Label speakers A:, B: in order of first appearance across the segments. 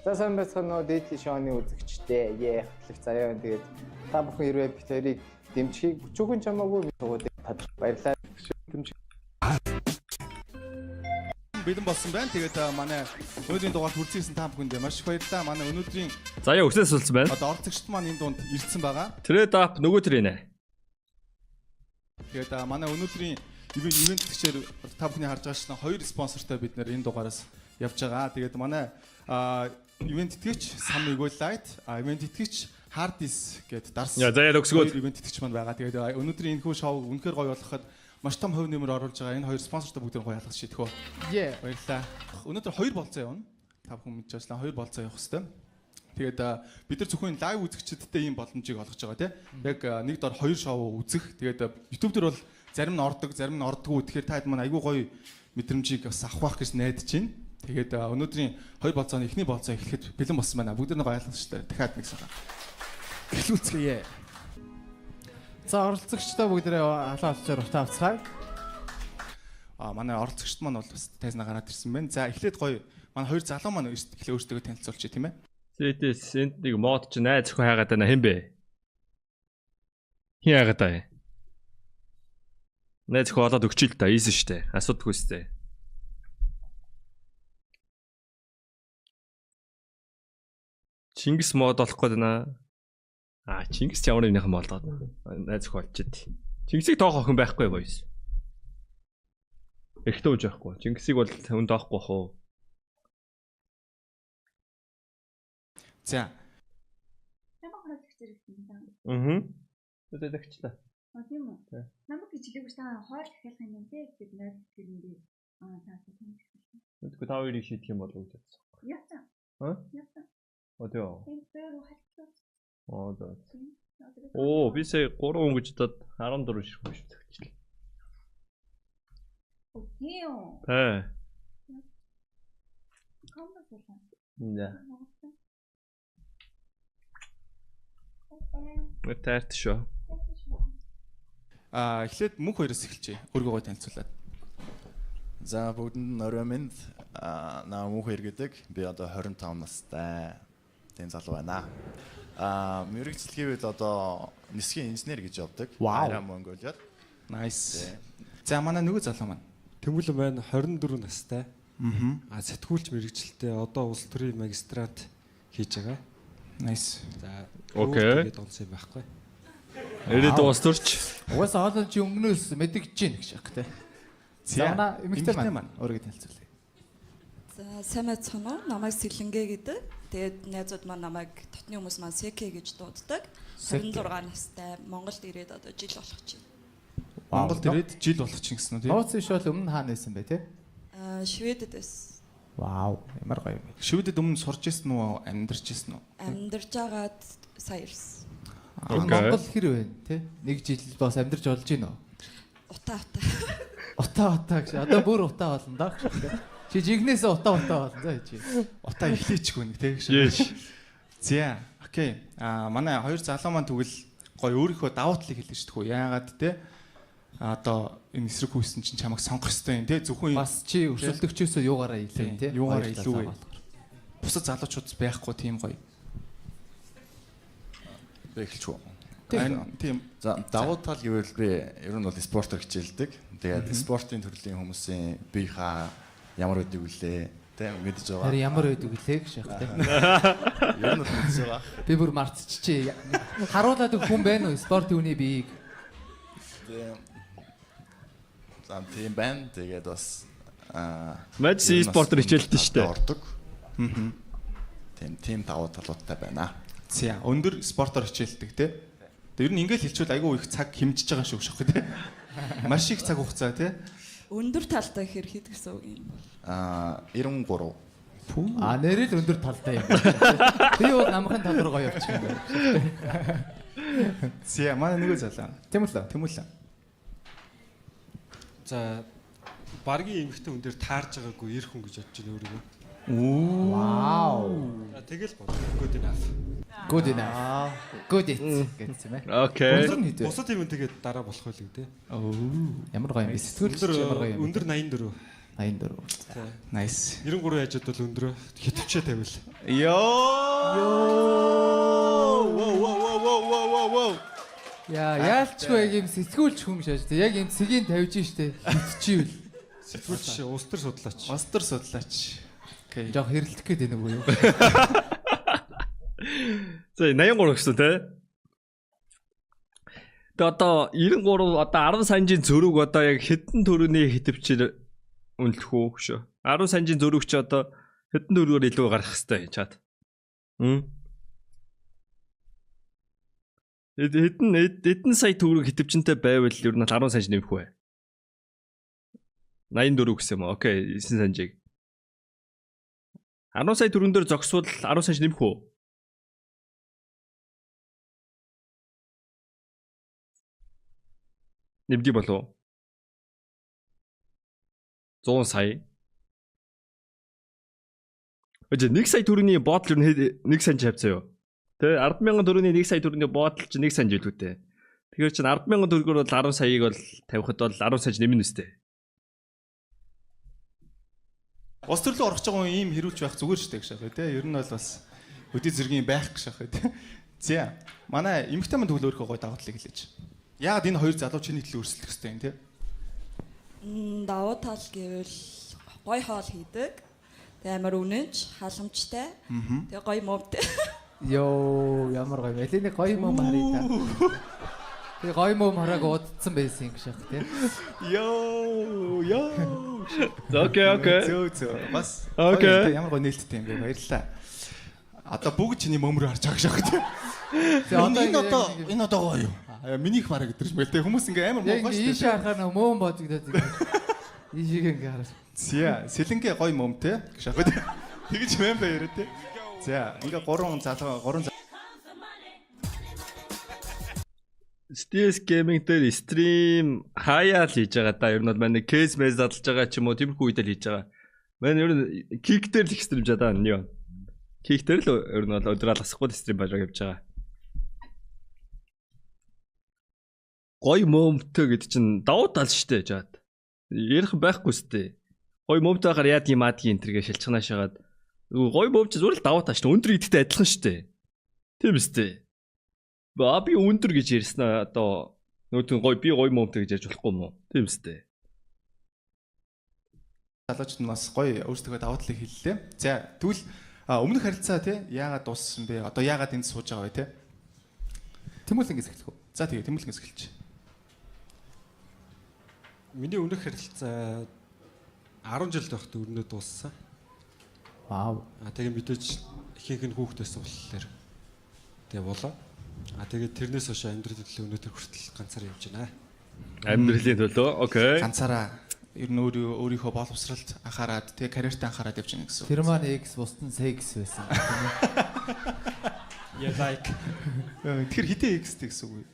A: За сайн байцгаана уу дээдлийн шоуны үзэгчдээ. Хатлах заяа тэгээд та бүхэн хэрвээ бит хоёрыг дэмжихийг бүчүүхэн чамаагүй бигүүд баярлалаа.
B: Бэлэн болсон байна. Тэгээд манай өнөөдрийн дугаарт хүрсэн та бүхэнд маш их баярлалаа. Манай өнөөдрийн
C: заяа өснөөс болсон байна.
B: Одоо орцогчд маань энэ дунд ирсэн байгаа.
C: Трейд ап нөгөө тэр нэ.
B: Тэгээд манай өнөөдрийн ивент гişээр та бүхний харж байгаа шин хоёр спонсортой бид нэр энэ дугаараас явж байгаа. Тэгээд манай ивент итгэгч Sam Eagle Light, ивент итгэгч Hardis гэдэг дарс.
C: Заяа өгсгөө
B: ивент итгэгч маань байгаа. Тэгээд өнөөдрийн энэ хүү шоу үнэхээр гоё болоход маш том хувь нэмэр оруулж байгаа. Энэ хоёр спонсортой бүгд гоё ялгаж шийдэх үү. Баярлалаа. Өнөөдөр хоёр болцоо явна. Та бүхэн мэдж байслаа хоёр болцоо явах хэрэгтэй. Тэгээд бид нар зөвхөн лайв үзэгчдэдтэй ийм боломжийг олгож байгаа тийм. Яг нэг дор хоёр шоу үзэх. Тэгээд YouTube дээр бол зарим нь ордог, зарим нь ордоггүй. Тэгэхээр та хэд маань айгүй гоё мэдрэмжийг бас авах гэж найдаж байна. Тэгээд өнөөдрийн хоёр болцооны эхний болцоо эхлэхэд бэлэн болсон байна. Бүгд нэг ойлгомжтой. Дахиад нэг сар. Эхлүүлцгээе.
A: За оролцогчдоо бүгдээ халаан олцоор утаа авцгаая.
B: Манай оролцогчд маань бол бас тайзнаа гараад ирсэн байна. За эхлээд гоё манай хоёр залуу маань эхлээ өөрсдөө танилцуулчих тийм ээ.
C: Зээдээс энд нэг мод ч найз зөвхөн хайгаад байна хэм бэ? Хин хайгаад байна. Найз зөвхөн олоод өгчил та ийсэн штэ. Асуудаггүй штэ. Чингис мод олох гээд байна. Чингис ямар нэгнийхэн молдоод найз зөвхөн олчихэд. Чингисийг тоох охин байхгүй боёс. Эхтээ үж байхгүй. Чингисийг бол хүн тоохгүй хоо.
B: За.
D: Намайг хөлөгч зэрэгсэн.
C: Өдөлөгчлээ.
D: Тийм үү? Намайг хичээлгүй та хоол дахиалах юм те гэдэг найз гэрэндээ таасаа тань.
C: Үгүй та хоёрыг шийдэх юм болов уу гэж бодсон.
D: Яцаа.
C: Яцаа. Одоо.
D: Тийм дээр хайлтсан.
C: Би сая 3 хүн гэж дод 14 ширхэг биш төгчлээ.
D: Окей.
C: Таарт шүү.
B: Эхлээд мөнх хоёроос эхэлчихье. Өөрийгөө танилцуулаад.
E: За бүгдэнд нь орой минь наа мөнх хоёр гэдэг. Би одоо 25 настай тэн залуу байна. Мэргэжлэгийн үед одоо нисхийн инженер гэж явдаг. Арай Монголиод.
B: Nice. За манай нөгөө залуу маань
F: Тэмүүлэн байна 24 настай. Сэтгүүлч мэргэжилтэй одоо улс төрийн магистрат хийж байгаа.
B: Nice.
F: За
C: окей.
F: Тэгээд онцгой байхгүй.
C: Ирээд уустурч.
A: Угаасаа хоолойч өмнөөс мэдгэж гин гэж яг те.
B: За
A: манай эмэгтэй
B: маань өөрийгөө танилцуулъя.
G: За сайн байцгаана уу? Намайг Сэлэнгэ гэдэг. Тэгээд найзууд маань намайг дотны хүмүүс маань Секэ гэж дууддаг. 26 настай Монголд ирээд одоо жил болох чинь.
B: Монголд ирээд жил болох чинь гэсэн үү тийм?
A: Нууц иш бол өмнө хаана байсан бэ те?
G: Шведэд байсан.
A: Вау, ямар гоё юм.
B: Шведэд өмнө сурч ирсэн үү, амьдарч ирсэн үү?
G: Амьдарч агаад сая ирсэн.
A: Монгол хэр вэ те? Нэг жил бас амьдарч болж гин үү? Утаа гэж. Одоо бүр утаа болно даа гэж. Чи жигнээс утаа болно за чи.
B: Утаа эхлээчгүй нэг тийм
C: Yes.
B: За, окей. Манай хоёр залуу маань тэгвэл гоё өөрийнхөө давуу талыг хэлнэ шүү дээ. Яагаад те? Одоо энэ эсрэг хүйсэн чинь чамайг сонгох ёстой юм те. Зөвхөн
A: бас чи өрсөлдөгчөөсөө юугаараа илүү те?
B: Юугаараа илүү вэ? Бусад залуучууд байхгүй тийм гоё.
E: Би эхэлчихв.
B: Тийм.
E: За давуу тал гэвэл би ер нь бол спортоор хичээлдэг. Тэгээд спортын төрлийн хүмүүсийн бие хаа ямар байдаг вүлээ тэ мэдж байгаа.
A: Тэр ямар байдаг вүлээ гэж яг те.
E: Ер нь бол мэдж байгаа.
A: Би бүр мартчихжээ. Харуулдаг хүн байна уу спортын үний биеийг?
E: Зам тийм байна. Тэгээд бас
C: Мэдси спортоор хичээлдэг штэ.
E: Ордог. Тийм давуу талуудтай байна.
B: За өндөр спортоор хичээлдэг те. Ер нь ингээл хэлчихвэл айгүй их цаг хэмжиж байгаа шүү шахах те. Маш их цаг хугацаа те.
G: Өндөр талтай хэр хэд гэсэн үг юм бол
E: 93.
A: Нэрэл өндөр талтай юм. Би бол намхан тал руу гоё явчих юм байна.
B: За манай нөгөө залаа. Тэмүүлээ.
F: За баргийн эмэгтэй хүн дээр таарж байгаагүй ир хүн гэж бодож байна өөрийгөө.
A: Вау.
F: Тэгэл бод. Good enough.
A: Good enough. Good гэсэн юм ээ.
C: Окей.
F: Бусад юм тэгээд дараа болох байл гэдэг.
A: Ямар гоё юм бэ? Сэтгүүлч ямар гоё юм.
F: Өндөр 84.
A: 84.
B: Nice.
F: 93 хажууд бол өндрөө хитвчээ тавил.
B: Йоо.
H: Яа, яалчгүй юм сэтгүүлч хүн шааж. Яг юм цэгийн тавьж штэ. Хитчихвэл.
F: Сэтгүүлч улс төр судлаач.
B: Мастер судлаач. Окей.
H: Жог хэрэлдэх гээд байна уу юу?
C: За 83 гэсэн тий. Тэгээ одоо 93 одоо 10 санжийн зөрүүг одоо яг хэдэн төрөний хитвчээр үнэлэх үү шүү. 10 санжийн зөрүүг чи одоо хэдэн төрөөр илүү гарах хэвтэй чад. Хэдэн сая төгрөг хитвчэнтэй байвал ер нь 10 санж нэмэх вэ? 84 гэсэн юм уу? Окей, 9 санжийг. 10 сая төгрөн дээр зогсвол 10 санж нэмэх үү? Нэмдэг болов уу? 100 сая. Өчигдөр 1 сая төгрөгийн боотл ер нь 1 санж авцаа юу? Тэ 10,000 төгрөгийн 1 сая төгрөгийн боотл чи 1 санж илүүтэй. Тэгэхээр чин 10,000 төгрөгөөр бол 10 саяыг бол тавихад бол 10 санж нэмнэ үстэй.
B: Улс төрлөө орох гэж байгаа юм хэрүүлж байх зүгээр шүү дээ гэж шахах тий. Ер нь бол бас өдий зэргийн байх гэж шахах тий. За манай эмэгтэй мань төглөөрхөө гой давуу талыг хэлээч. Яагаад энэ хоёр залуу чиний төлөө өрсөлдөх хэрэгтэй юм тий?
G: Давуу тал гэвэл гой хоол хийдэг. Тэгээ амар үнэнч, халамжтай. Тэгээ гой мөвтэй.
H: Йоо, ямар гоё. Элэний гоё мөм харъя та. Тэгээ гоё мөм харааг удцсан байсан юм шиг тий.
B: Йоо.
C: Окей.
B: Зөө. Бас.
C: Окей.
B: Ямар гоё нээлттэй юм бэ? Баярлалаа. Одоо бүгд чиний мөмрөө харж байгаа шахах тий. Энэ одоо гоё юу? Минийх бараг өдрч мэл тий. Хүмүүс ингээ амар муугаш тий.
H: Ийшээ харахаар мөм бодогдоод байгаа. Ийшээ ингээ хараад.
B: Зя, сэлэнгээ гоё мөмтэй шахах тий. Тэгэж мэн баяраа тий. За, ингээ 3
C: STS Gaming дээр стрим хаяа л хийж байгаа да. Ер нь бол манай кейс мэс задлж байгаа ч юм уу тиймэрхүү үед л хийж байгаа. Манай ер нь кик дээр л их стримж байгаа нё. Кик дээр л ер нь бол өдрөөл асахгүй стрим бажаа явж байгаа. Гой мөмтэй гэдэг чинь давуу тал штэ жаад. Ярих байхгүй штэ. Гой мөмтэй байхаар яад юм аадгийн энтергээ шилчгнаа шагаад гой мөмч зүгээр л давуу тал штэ. Өндөр идэгтэй адилхан штэ. Тийм үстэй. Би өндөр гэж ярьсан одоо нөтөн гой би гой мөмтэй гэж ярьж болохгүй юм уу? Тийм үстэй.
B: залуучд нь бас гоё өөрсдөө давуу талыг хэллээ. За, тэгвэл өмнөх харилцаа тий яагаад дууссан бэ? Одоо яагаад энд сууж байгаа вэ тий? Тэмүүлэнгээс эхлэх үү? За тэгээ тэмүүлэнгээс эхэлж.
F: Миний өмнөх харилцаа 10 жил байхад өрнөд дууссан.
H: Вау.
F: Тэгээ мэдээж ихэнх нь хүүхдээс болохоор тэгээ болоо. Тэгээд тэрнээс хойш амьдралын төлөө өнөөдөр хүртэл ганцаар явж байна.
C: Амьдралын төлөө. Окей.
B: Ганцаараа ер нь өөрийнхөө боловсралд анхаарад тэгээ карьертаа анхаарад явж байна гэсэн.
H: Тэр маань X бусдын X байсан тийм үү?
F: Yeah like.
B: Тэгэхээр хитэ X-тэй гэсэн үг үү?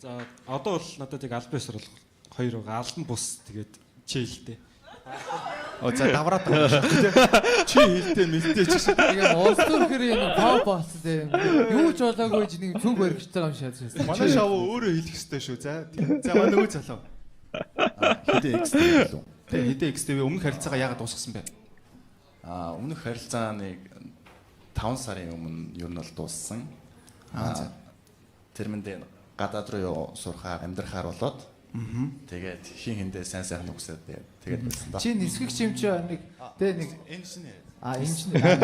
F: За одоо бол надад яг аль бисар бол хоёр байгаа. Алан бус тэгээд чийлтэй.
B: За давраад байгаа шүү дээ. Чи хилтэй мэлтэй ч гэсэн.
H: Тэгээ улс төрхөрийн пав бос тийм. Юу ч болоогүй ч нэг цүнх барьж байгаа юм шиг.
B: Манай шоу өөрөө хэлэх ёстой шүү. За манай нөгөө залуу.
E: Хитэ X-тэй лөө.
B: Тэгээ хитэ X-тэй өмнөх харилцаагаа яагаад дуусгасан бэ?
E: Өмнөх харилцааныг 5 сарын өмнө ер нь бол дууссан. Тэр мэндээ гадаад руу сурахаар амьдрахаар болоод тэгээд хин хиндээ сайн сайхан нүгсээд тэгээд байсан ба.
H: Чи нисгэгч юм чи нэг тэ нэг
E: инженер.
H: Инженер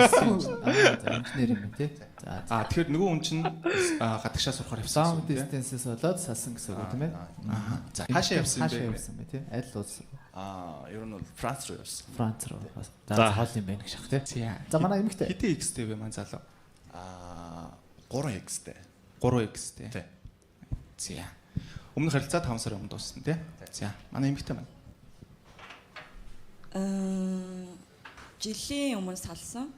H: юм тий.
B: Тэгэхээр нөгөө хүн чинь гадагшаа сурахаар явсан.
H: Sound distance-с болоод салсан гэсэн үг тийм ээ.
B: За хаашаа явсан бэ?
H: Тий. Аль улс?
E: Ер нь бол Франц руу явсан.
H: Франц руу. За хоол юм байна гэж шах тий. За манай эмэгтэй.
B: Хитэ X-тэй вэ маань залуу?
E: 3X-тэй.
B: 3X-тэй.
E: Тий.
B: За. Өмнөх харилцаа 5 сарын өмнө дууссан тий. За, манай эмэгтэй маань.
G: Жилийн өмнө салсан.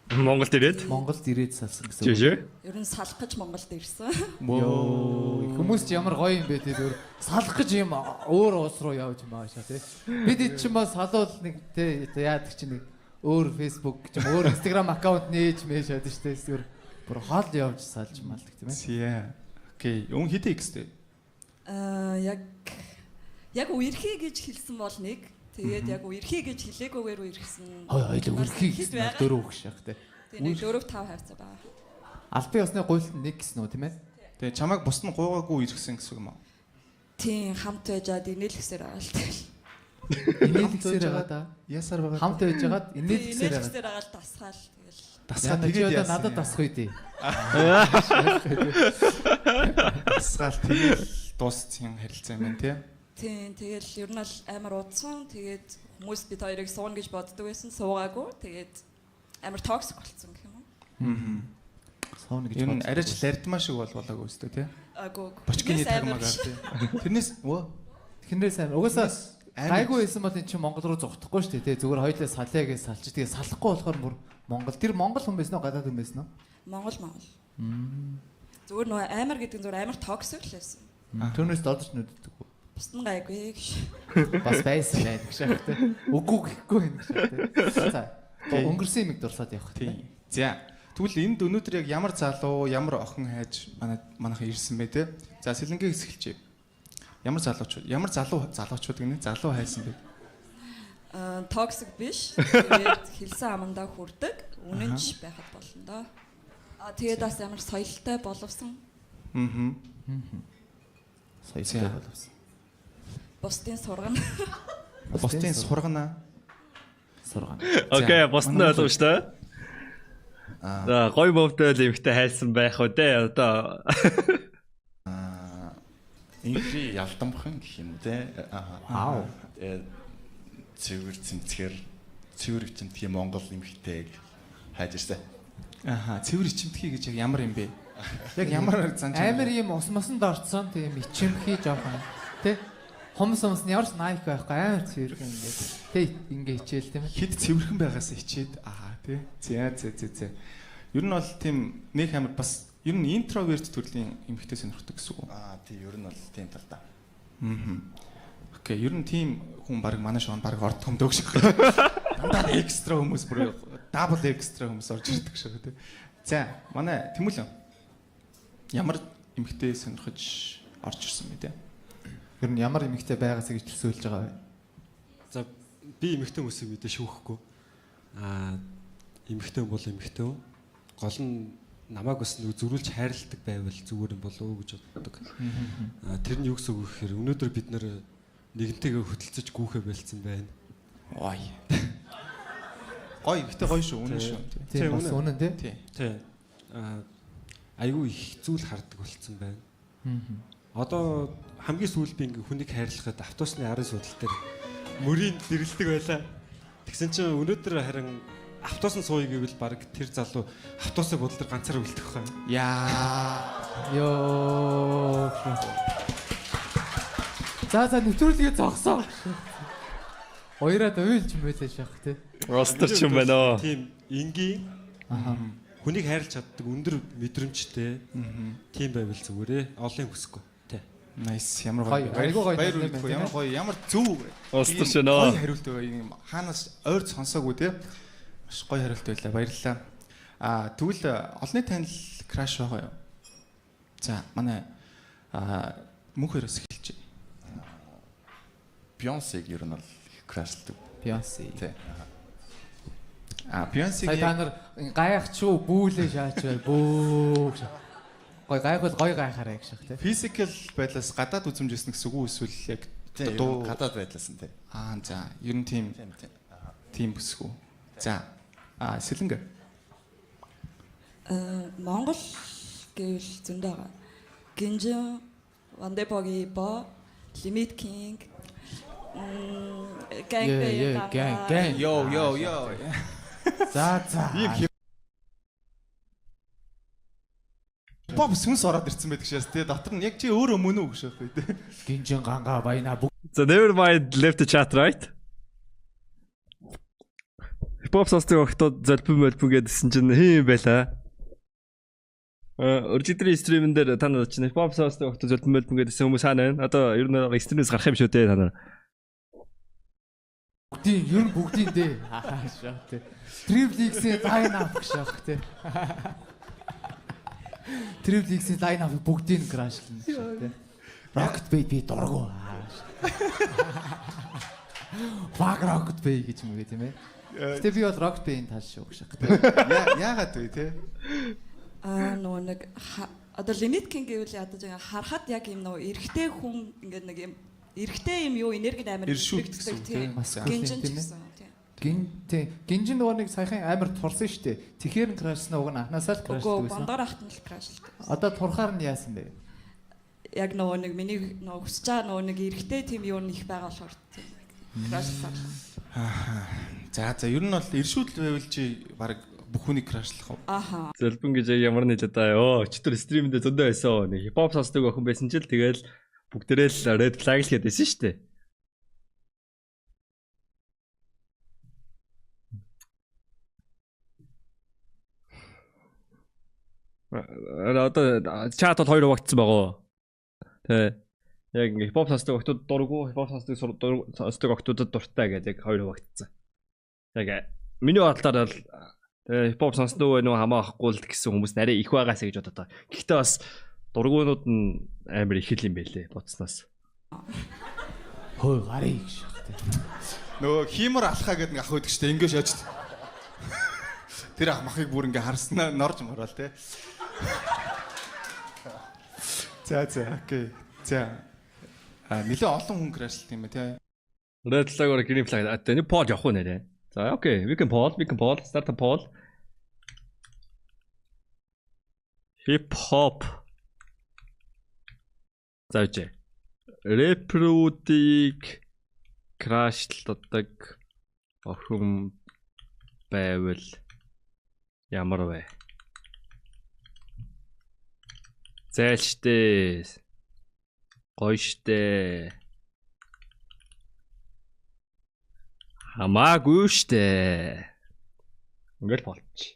C: Монголд
H: ирээд салсан гэсэн үг.
C: Жишээ.
G: Ер нь салах гэж Монголд ирсэн.
H: Йоо, хүмүүс ч ямар гоё юм бэ тий. Салах гэж юм өөр улс руу явж маашаа тий. Бид чинь бас салуул нэг тий яадаг чи нэг өөр Facebook ч юм өөр Instagram аккаунт нээж мэшээд штэ. Зүгээр бүр хоол явж салж малдаг тийм ээ.
B: Тийм. Окей. Өмнө хитэ X-тэй.
G: Яг үерхий гэж хэлсэн бол нэг. Тэгээд яг үерхий гэж хэлээгүйгээр үерхсэн.
H: Хоёул үрхий гэсэн дөрөв өгш яг те.
G: Тэгээд 4-5 хайрцаг байгаа.
H: Албан ёсны гуйлд нэг гэсэн үү тийм ээ?
B: Тэгээ чамайг бус нь гуугаагүй иргсэн гэсэн юм аа.
G: Тийм хамт байжгаад инээлгсээр байгаа л тэгэл.
H: Инээлгсээр байгаа да.
B: Ясаар байгаа.
H: Хамт байжгаад инээлгсээр байгаа.
G: Инээлгсээр байгаа л дасгаал тэгэл.
B: Дасгаа
H: Тэгээд
B: тэгээд
H: надад дасах үү дээ.
B: дасгаал тэгээд дууссан харилцаа юм байна тий.
G: Тийм тэгэл ер нь л амар удсан. Тэгээд хүмүүс бид хоёрыг сууна гэж боддог байсан. Суугаагүй. Тэгээд амар токсик болсон гэх юм уу?
H: Сууна гэж
B: Ер нь арайч лардмаа шиг болоогүй өстэй тий.
G: Агуу.
B: Бочкины тармагаар тий. Тэрнээс
H: Тэрнээс амар угаасаа гайгүй байсан бол эн чинь Монгол руу зогтохгүй шүү дээ тий. Зүгээр хоёулаа салъя гэж салчих. Тэгээ салахгүй болохоор бүр Монгол тэр Монгол хүн байсан уу гадаад хүн байсан уу?
G: Монгол. Зүгээр нөө амар гэдэг нь зүгээр амар токсик л байсан.
H: Түүнээс додож нүддэг.
G: Бус нь гайгүй гэж.
H: Бас байсан байх шахах тий. Үгүй гэхгүй юм шахах тий. За өнгөрсөн юмыг дурсаад явах тий.
B: За тэгвэл энд өнөөдөр яг ямар залуу, ямар охин хайж манайхан ирсэн бэ те? За сэлэнгээс эхэлчихье. Ямар залуучууд гинэ? Залуу хайсан бэ?
G: Токсик биш. Тэгээд хэлсэн амандаа хүрдэг. Үнэнч байхад болно доо. Тэгээд бас ямар соёлтой боловсон.
H: Соёлтой боловсон.
G: Бусдын сургана.
B: Бусдын сургана.
C: Окей, босны ойлгомжтой. За гой мөвтэй л эмхтэй хайсан байх уу те одоо.
E: Инхри ялдамхан гэх юм те.
H: Вау.
E: Цэвэр цэнцгэр цэвэр ичимтгий Монгол эмхтэйг хайж ирсэн.
B: Цэвэр ичимтгий гэж яг ямар юм бэ? Яг ямар занж
H: амар юм ус мосонд орцсон тийм ичимхий жоохон тий. Хомс ямар ч найк байхгүй амар цэвэрхэн ингээд тий ингээ хичээл тийм ээ.
B: Хэд цэвэрхэн байгаас хичээд тий. За. Ер нь бол тийм нэг амар бас ер нь интроверт төрлийн эмэгтэй сонирхдаг гэсэн үг.
E: Тий ер нь бол тийм тал та.
B: Окей, ер нь тийм хүн баг манай шоунд баг орд хомдөг шиг. Дандаа экстра хүмүүс бүр дабл экстра хүмүүс орж ирдэг шиг тий. За, манай Тэмүүлэн ямар эмэгтэй сонирхож орж ирсэн бэ те?
H: Ер нь ямар эмэгтэй байгаасаа гэж төсөөлж байгаа вэ?
F: За би эмэгтэй хүмүүсийг мэдээ шүүхгүй. Эмэгтэй бол эмэгтэй. Гол нь намайг бас нэг зөрүүлж хайрладаг байвал зүгээр юм болов уу гэж боддог. Тэр нь юу гэсэн үг гэхээр өнөөдөр бид нэр нэгнтэйгээ хөдөлцөж гүүхэ байлцсан байна.
B: Ой. Гой ихтэй гоё шүү, үнэн шүү.
H: Тийм бас үнэн тий.
F: Тий. Айгүй их зүйл хардаг болцсон байна. Одоо хамгийн сүүл би ингээ хүнийг хайрлахад автобусны арын суудлын дээр мөрийн дэрлдэг байлаа. Тэгсэн чинь өнөөдөр харин автобусны сууя гэвэл баг тэр залуу автобусыг бодлоор ганцаараа үлдэх хаа.
H: Ёо. За нэвтрүүлгээ зогсоо. Хоёроо уйлж мэлээ шах тий.
C: Ростер ч юм байна оо.
F: Тийм энгийн хүнийг хайрлах чаддаг өндөр мэдрэмжтэй. Тийм байвал зүгээрээ олон хүсэхгүй. Тий.
B: Nice. Ямар гоё.
H: Айгуу гоё.
B: Ямар гоё. Ямар зөв.
C: Ростер ч нөө.
B: Гоё хариулт байв. Хаанаас ойр сонсоогүй те. Маш гоё хариулт байлаа. Баярлалаа. Тэгвэл олонний танил краш байгаа юу? За, манай мөнхөрөөс эхэлчихье.
E: Бейонсег ер нь бол крашлдаг.
H: Бейонсе.
E: Тий.
B: Бейонсегийн
H: та нар гайхах чуу бүүлээ шаач бай. Бөө. Гой гайхвал гоё гайхаарай гэх шиг тий.
B: Physical байлаас гадаад үзмжсэн гэсэн үг үү эсвэл яг
E: дуу гадаад байдлаас нь тий.
B: За, ер нь тийм бүсгүй. За, Сэлэнгэ.
G: Монгол гэвэл зөндөө байгаа. Гинжин, Вандепоги бо, Limit King,
H: Gang.
B: Йоо.
H: За.
B: Pop сүнс ороод ирсэн байдаг шээс тий. Дотор нь яг чи өөрөө мөн үү гэж байна тий.
H: Гинжин ганга баяна.
C: So never mind left the chat right. Pop сонсдог октод золбон гэдсэн чинь хин байла. Оригинал стримэн дээр та нар чинь Pop сонсдог октод золбон гэдсэн хүмүүс хаана байна? Одоо ер нь стримээс гарах юм шүү дээ та нар.
H: Бүгдийн дээ. Шах тий. Triple-X-ийн line-up шах тий. Triple-X-ийн line-up бүгдийг крашлна шах тий. Rocket Baby дургу. Fuck Rocket Bay гэж юм уу тийм ээ. Гэтэ би бол Rocket Bay-ийн тал шүү гэж байна.
B: Яагаад вэ те?
G: Нөгөө нэг одоо Limit King гэвэл ядаж байгаа харахад яг юм нөгөө эрэгтэй хүн ингээд нэг юм эрэгтэй юм юу энерги амар
B: иршүүлдэг тийм.
G: Гинжин ч гэсэн тийм.
H: Гинжин нөгөө нэг саяхан амар турсан шүү дээ. Тэгэхэр нь крашлна уг нь анханасаа л крашлдаг байсан.
G: Бондоор ахтан л крашлдаг.
H: Одоо турхаар нь яасан бэ?
G: Яг нөгөө нэг миний нөгөө хүсэж байгаа нөгөө нэг эрэгтэй тийм юу нэг байгаа болохоор тийм. Крашлаа.
B: За ер нь бол иршүүдэл байвал чи баг бүх хүнийг крашлах уу?
G: Аха.
C: Зэлбэн гэж ямар нэг одоо ёо чөтөр стримэндээ зөндөө байсан. Нэг хипхоп сонсдог охин байсан ч л тэгэл бүгдээрээ л red flag л гэдээсэн шүү дээ. Одоо чатад хоёр хуваагдсан байгаа. Тэ. Яг ингээ хипхоп сонсдог охтууд дургу, хипхоп сонсдог охтуудад дуртай гэдэг яг хоёр хуваагдсан. Яг миний бодлоор бол хипхоп сонсдог байх уу хамаахгүй л гэсэн хүмүүс нарийн их байгаасаа гэж бодоод байгаа. Гэхдээ бас дургуунууд нь амар их л юм байлээ бодсноос.
H: Хөө гарыг шахтай.
B: Нөгөө хиймэр алхаа гэдэг нэг ах өгдөг штэ ингээ шааж. Тэр ах махыг бүр ингээ харснаа норж морол те. За окей. За нэлээ олон хүн крашлт юм ба те.
C: Red flag-оор green flag. Тэний пол явах уу нэрэ? За окей, we can pause, start a poll. Hip hop. Заавч. Репродик крашлдаг охин байвал ямар вэ? Зайлштэй. Гоё штэ. Хамаагүй штэ. Ингээл болчих.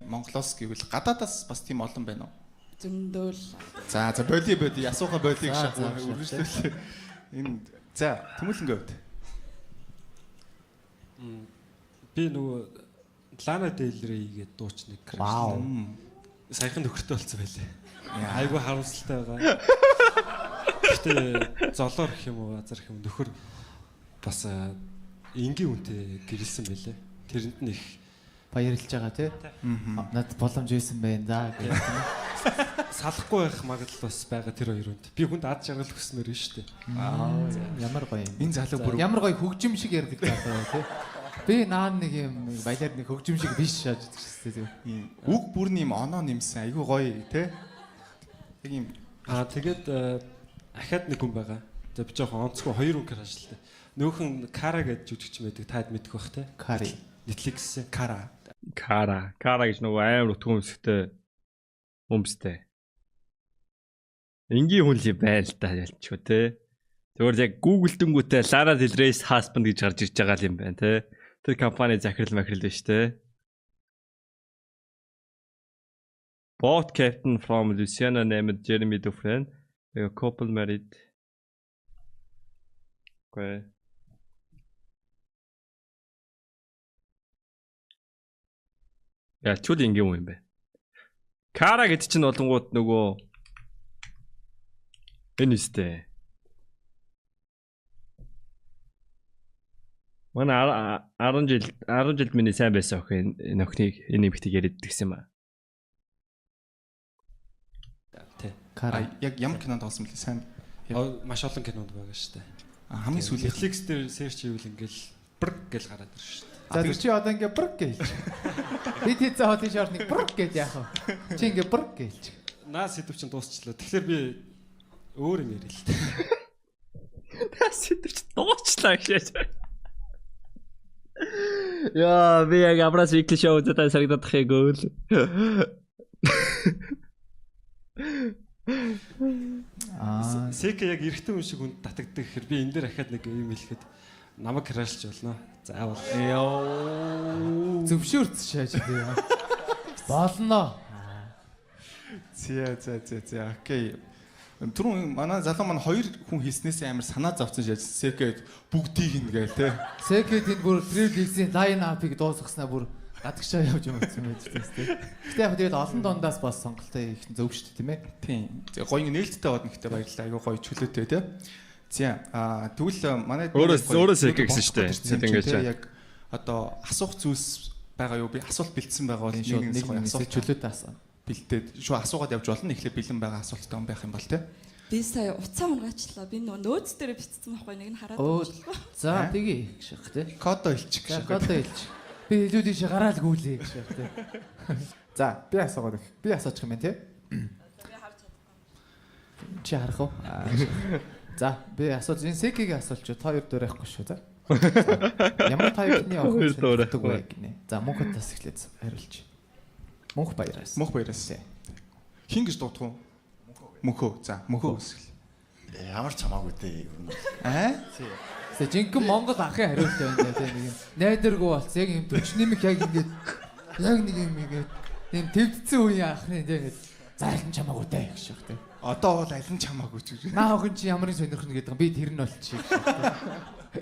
B: Монголоос гэвэл гадаадаас бас тийм олон байна уу?
G: Зөндөөл.
B: За боли асууха болиг шахах үргэлжлүүлээ. Энэ за Тэмүүлэнгийн хувьд.
F: Би нөгөө Lana Del Rey-гээ дуучныг
H: Вау.
F: саяхан нөхөртэй болсон байлээ. Айгу харамсалтай байгаа. Гэтэ золоор гэх юм уу, азар гэх юм нөхөр бас энгийн үнтэй гэрэлсэн байлээ. Тэрэнд нь их
H: баярлж байгаа тий. Над боломж байсан байна да гэх юм.
F: Салахгүй байх магадлал бас байгаа тэр хоёр хүнд. Би хүнд ад жаргал хүснээр нь шүү дээ.
H: Ямар гоё юм.
B: Энэ залуу бүр
H: ямар гоё хөгжим шиг ярьдаг залуу тий. Би наад нэг юм баялаар нэг хөгжим шиг биш шааж идэх шээ тий.
B: Үг бүр нэм оноо нэмсэн. Айгу гоё те. Тэг юм.
F: Тэгээд ахаад нэг хүн байгаа. За би жоохон онцгой хоёр хүн крашлтай. Нөөхөн Кара гэж жүжигч байдаг. Таад мэдэх бах те.
H: Кари.
F: Netflix
C: Кара гэж нөгөө амар утга өмсгтэй өмстэй. Энгийн хүн ли байл та ялчгүй те. Тэгвэл яг Google дэнгүүтээ Lana Del Rey husband гэж гарч ирж байгаа юм байна те. Тэр компани захирал махирал биш те. Boat captain from Louisiana named Jeremy Dufresne. A couple married. Okay. Я чул ингийн юм бэ. Кара гэдэг чинь болонгууд нөгөө энэ үстэй. Манай 10 жил миний сайн байсан охин энэ охиныг энэ эмэгтэйг яриад гэсэн юм аа.
H: Кара
B: Яг ямар кинонд олсон бэлээ сайн.
F: Маш олон кинонд байгаа шүү дээ.
B: Хамгийн сүүлийн
F: Netflix дээр search хийвэл ингээл брг гэж гараад ирж шүү дээ.
H: За тэр чи одоо ингээ брг гэлж. Бид хийцээ хотын шорт нэг брг гэж яах вэ? Чи ингээ брг гэлж.
F: Наас сэдв чинь дуусчлаа. Тэгэхээр би өөр юм ярил л дээ.
C: Наас сэдв чинь дуусчлаа гэж. Яа, би яг Абрас weekly show дээр сарагдах хэвэл.
F: Сэк яг эрэгтэй хүн шиг хүнд татагддаг гэхээр би энэ дээр ахаад нэг юм хэлэхэд намайг крашлж болно. Заавал.
H: Зөвшөөрч шааж дээ. Болно.
B: За. Окей. Түрүүн манай залуу маань хоёр хүн хийснээс амар санаа зовцсон шааж Сэкэд бүгдийг ингээл те.
H: Сэкэд энэ бүр Trill-X-ийн line up-ыг дуусгаснаа бүр гадагшаа явж юмсан байж тээс те. Гэтэ яг тэгээд олон дондаас бас сонголтоо их зөв шүү дээ тийм ээ.
B: Тийм. Гоё нээлттэй бод нэгтэй баярлалаа. Айгу гоё чөлөөтэй те. За тэгвэл манай
C: Өөрөө сэкэ гэсэн шүү дээ.
B: Тэгээд яг одоо асуух зүйлс байгаа юу? Би асуулт бэлдсэн байгаа бол нэг асуулт
H: чөлөөтэй асуу.
B: Бэлдээд шүү асуугаад явж болно. Эхлээд бэлэн байгаа асуулттай юм байх юм бол тий.
G: Би сая уцаа унгаачлаа. Би нөөц дээр бичсэн байхгүй нэг нь хараад байна.
H: За тэгье гэх шиг тий.
B: Кодо илчих
H: гэж. Кодо илчих. Би илүү тийш гараал гүйлээ гэх шиг тий. За би асуугаад өгөх. Би асуучих юм байна тий.
G: Би харж чадахгүй.
H: Чи харах уу? За би асууж энэ секигийн асуулч та хоёр дээр байхгүй шүү за. Ямар тайпны охин гэдэг вэ гинэ. За мөнхөдөөс эхлээд хариулж. Мөнх баяраас.
B: Мөнх баяраас. Хин гэж дуудах уу? Мөнхөө. За мөнхөө үсгэл.
E: Ямар ч хамаагүй дээ.
H: Тэгээ жинхэнэ Монгол ахын хариулт байна тийм нэг юм. Найдваргүй болц яг юм төчнэмэг яг ингэж яг нэг юм ингэж тийм твдцэн үеийн ахны тийм зайлан чамаагүй дээ гэх шиг тийм.
B: Одоо бол аль нь чамаагүй ч гэж.
H: Наа охин чи ямарын сонирхно гэдэг юм. Би тэр нь болчих.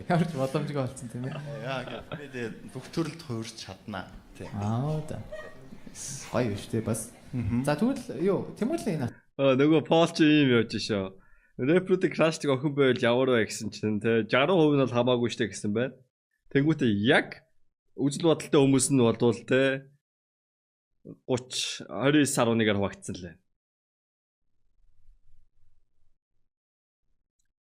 H: Ямар ч боломжгүй болсон тийм ээ.
E: Яа би тэгээ бүх төрөлд хуурч чаднаа тий.
H: Да. Гоё шүү дээ бас. За тэгвэл юу Тэмүүлэн энэ.
C: Нөгөө Пол чи ийм явж шоо. Репродуктив крашдаг охин байвал ямар вэ гэсэн чинь те 60% нь бол хамаагүй штэ гэсэн байна. Тэнгүүтээ яг үзэл бодолтой хүмүүс нь болвол те 29.1-аар хуваагдсан лээ.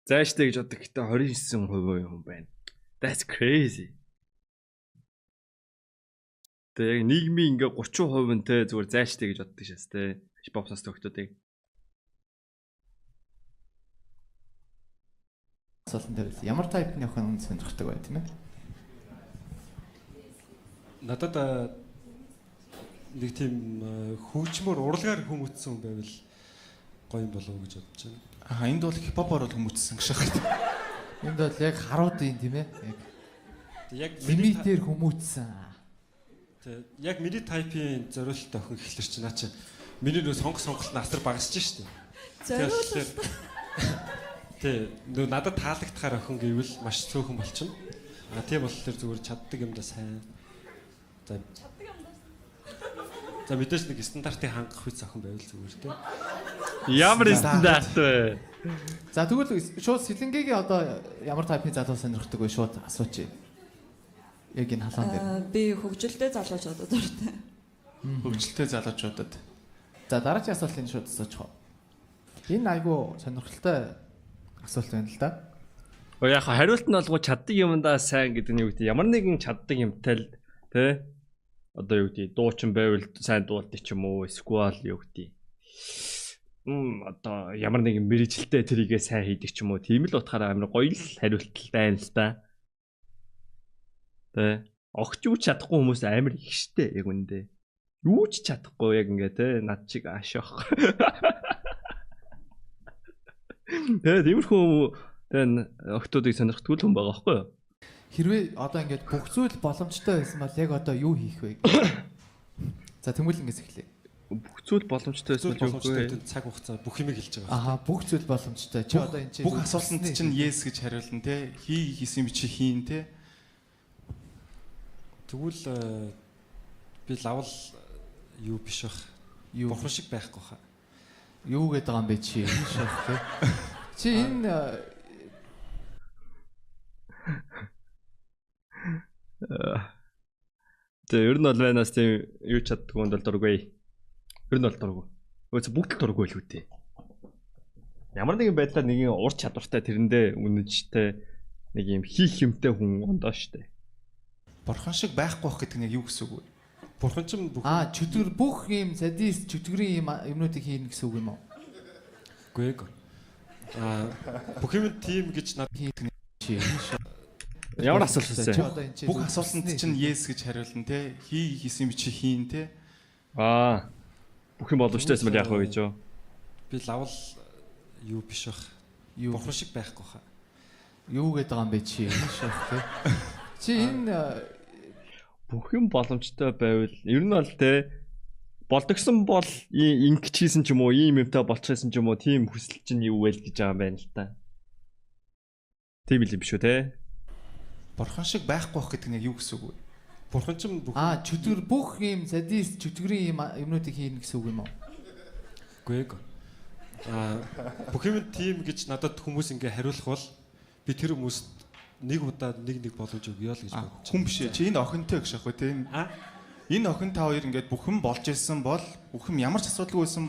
C: Зааштай гэж боддог гэхдээ 29% юм байна. That's crazy. Тэг нийгмийн ингээ 30% нь те зүгээр зааштай гэж боддог шээс те. Хипхопсаас төгтөдөг.
H: Асуултан дээр ямар тайпны охин сонирхдаг бай тийм ээ?
F: Надад нэг тийм хөгжмөр урлагаар хүмүүцсэн хүн байвал гоё юм болов уу гэж бодож байна.
B: Энд бол хипхопоор бол хүмүүцсэн гэж байна.
H: Энд бол яг харуудын тийм ээ.
F: Яг
H: лимитээр хүмүүцсэн.
F: Яг миний тайпын зориулттай охин гэхлээр чи наа чи миний нөө сонголт насар багасч штэ.
G: Зориулт.
F: Тэ нөө надад таалагдахаар охин гэвэл маш цөөхөн болчихно. Тийм болохоор зүгээр чаддаг юм да сайн. За мэдээж нэг стандартыг хангах үс охин байвал зүгээр тэ.
C: Ямар стандарт вэ?
H: За тэгвэл шууд Сэлэнгээгийн одоо ямар тайпны залуу сонирхдаг вэ шууд асуучих. Яг энэ халаан дээр.
G: Би хөгжилтэй залуучуудад дуртай.
B: Хөгжилтэй залуучуудад.
H: За дараагийн асуултыг шууд асуучих. Энэ айгу сонирхолтой асуулт байна л да.
C: Яг хариулт нь болгоо чаддаг юмдаа сайн гэдэг нь юу гэдэг ямар нэгэн чаддаг юмтай л тэ одоо юу гэдэг дуучин байвал сайн дуулдаг ч юм уу эсвэл юу гэдэг одоо ямар нэгэн мэрэгчлээ тэрийгээ сайн хийдэг ч юм уу тийм л утгаараа амар гоё л хариулт байна л да. Тэ огч юу чадахгүй хүмүүс амар их штэ яг үндэ. Юу ч чадахгүй яг ингээ тэ над чиг ашаах. Тэ тиймэрхүү тэн октодыг сонирхтгүй л хүн байгаа байхгүй юу?
H: Хэрвээ одоо ингээд бүх зүйл боломжтой байсан бол яг одоо юу хийх вэ? За Тэмүүлэнгээс эхлэе.
C: Бүх зүйл боломжтой байсан бол юу вэ?
F: Цаг хугацаа бүх юмыг хэлж байгаа.
H: Бүх зүйл боломжтой. Чи одоо энэ
B: бүх асуултанд чинь yes гэж хариулна те. Хийсэн юм чи хийн те.
F: Тэгвэл би лавл юу биш бах. Бурхан шиг байхгүй хаа.
H: Юу гэдэг юм бэ чи? Чи энэ
C: тэ ер нь бол байнаас тийм юу чаддаг хүнд бол дургүй. Ер нь бол дургүй. Өөс бүгд л дургүй л үтэй. Ямар нэгэн байдлаар нэгэн ур чадвартай тэрэндээ үнэнчтэй нэг юм хийх юмтай хүн ондоо штэ.
B: Бурхан шиг байхгүй байх гэдэг нь юу гэсэн үг вэ?
F: Бурхан ч бүх
H: чөтгөр бүх юм садист чөтгөрийн юмнуудыг хийнэ гэсэн үг юм уу?
F: Үгүй ээ. Бүх юм тийм гэж надад
H: чи
C: ямар асуулт вэ?
B: Бүх асуултанд чинь yes гэж хариулна те. Хийсэн юм чи хийн те.
C: Бүх юм боломжтойс мэл яах вэ гэж юу?
F: Би лавл юу биш бах. Бурхан шиг байхгүй хаа.
H: Юу гэдэг юм бэ чи? Чи энэ
C: бүх юм боломжтой байвал ер нь бол те болдгсон бол ингэж хийсэн ч юм уу ийм юмтай болчихсон ч юм уу тийм хүсэл чинь юу вэ гэж байгаа юм байна л та. Тийм л юм шүү те.
B: Бурхан шиг байхгүй байх гэдэг нь юу гэсэн үг вэ?
F: Бурхан ч бүх
H: чөтгөр бүх юм садист чөтгөрийн юмнуудыг хийнэ гэсэн үг юм уу?
F: Үгүй ээ. Бүх юм тим гэж надад хүмүүс ингээ хариулах бол би тэр хүмүүст нэг удаа нэг боломж өгье л гэж бодож.
B: Хүн биш ээ. Чи энэ охинтой гэж аахгүй тийм. Энэ охин та хоёр ингээд бүх юм болж исэн бол бүх юм ямар ч асуудалгүй байсан.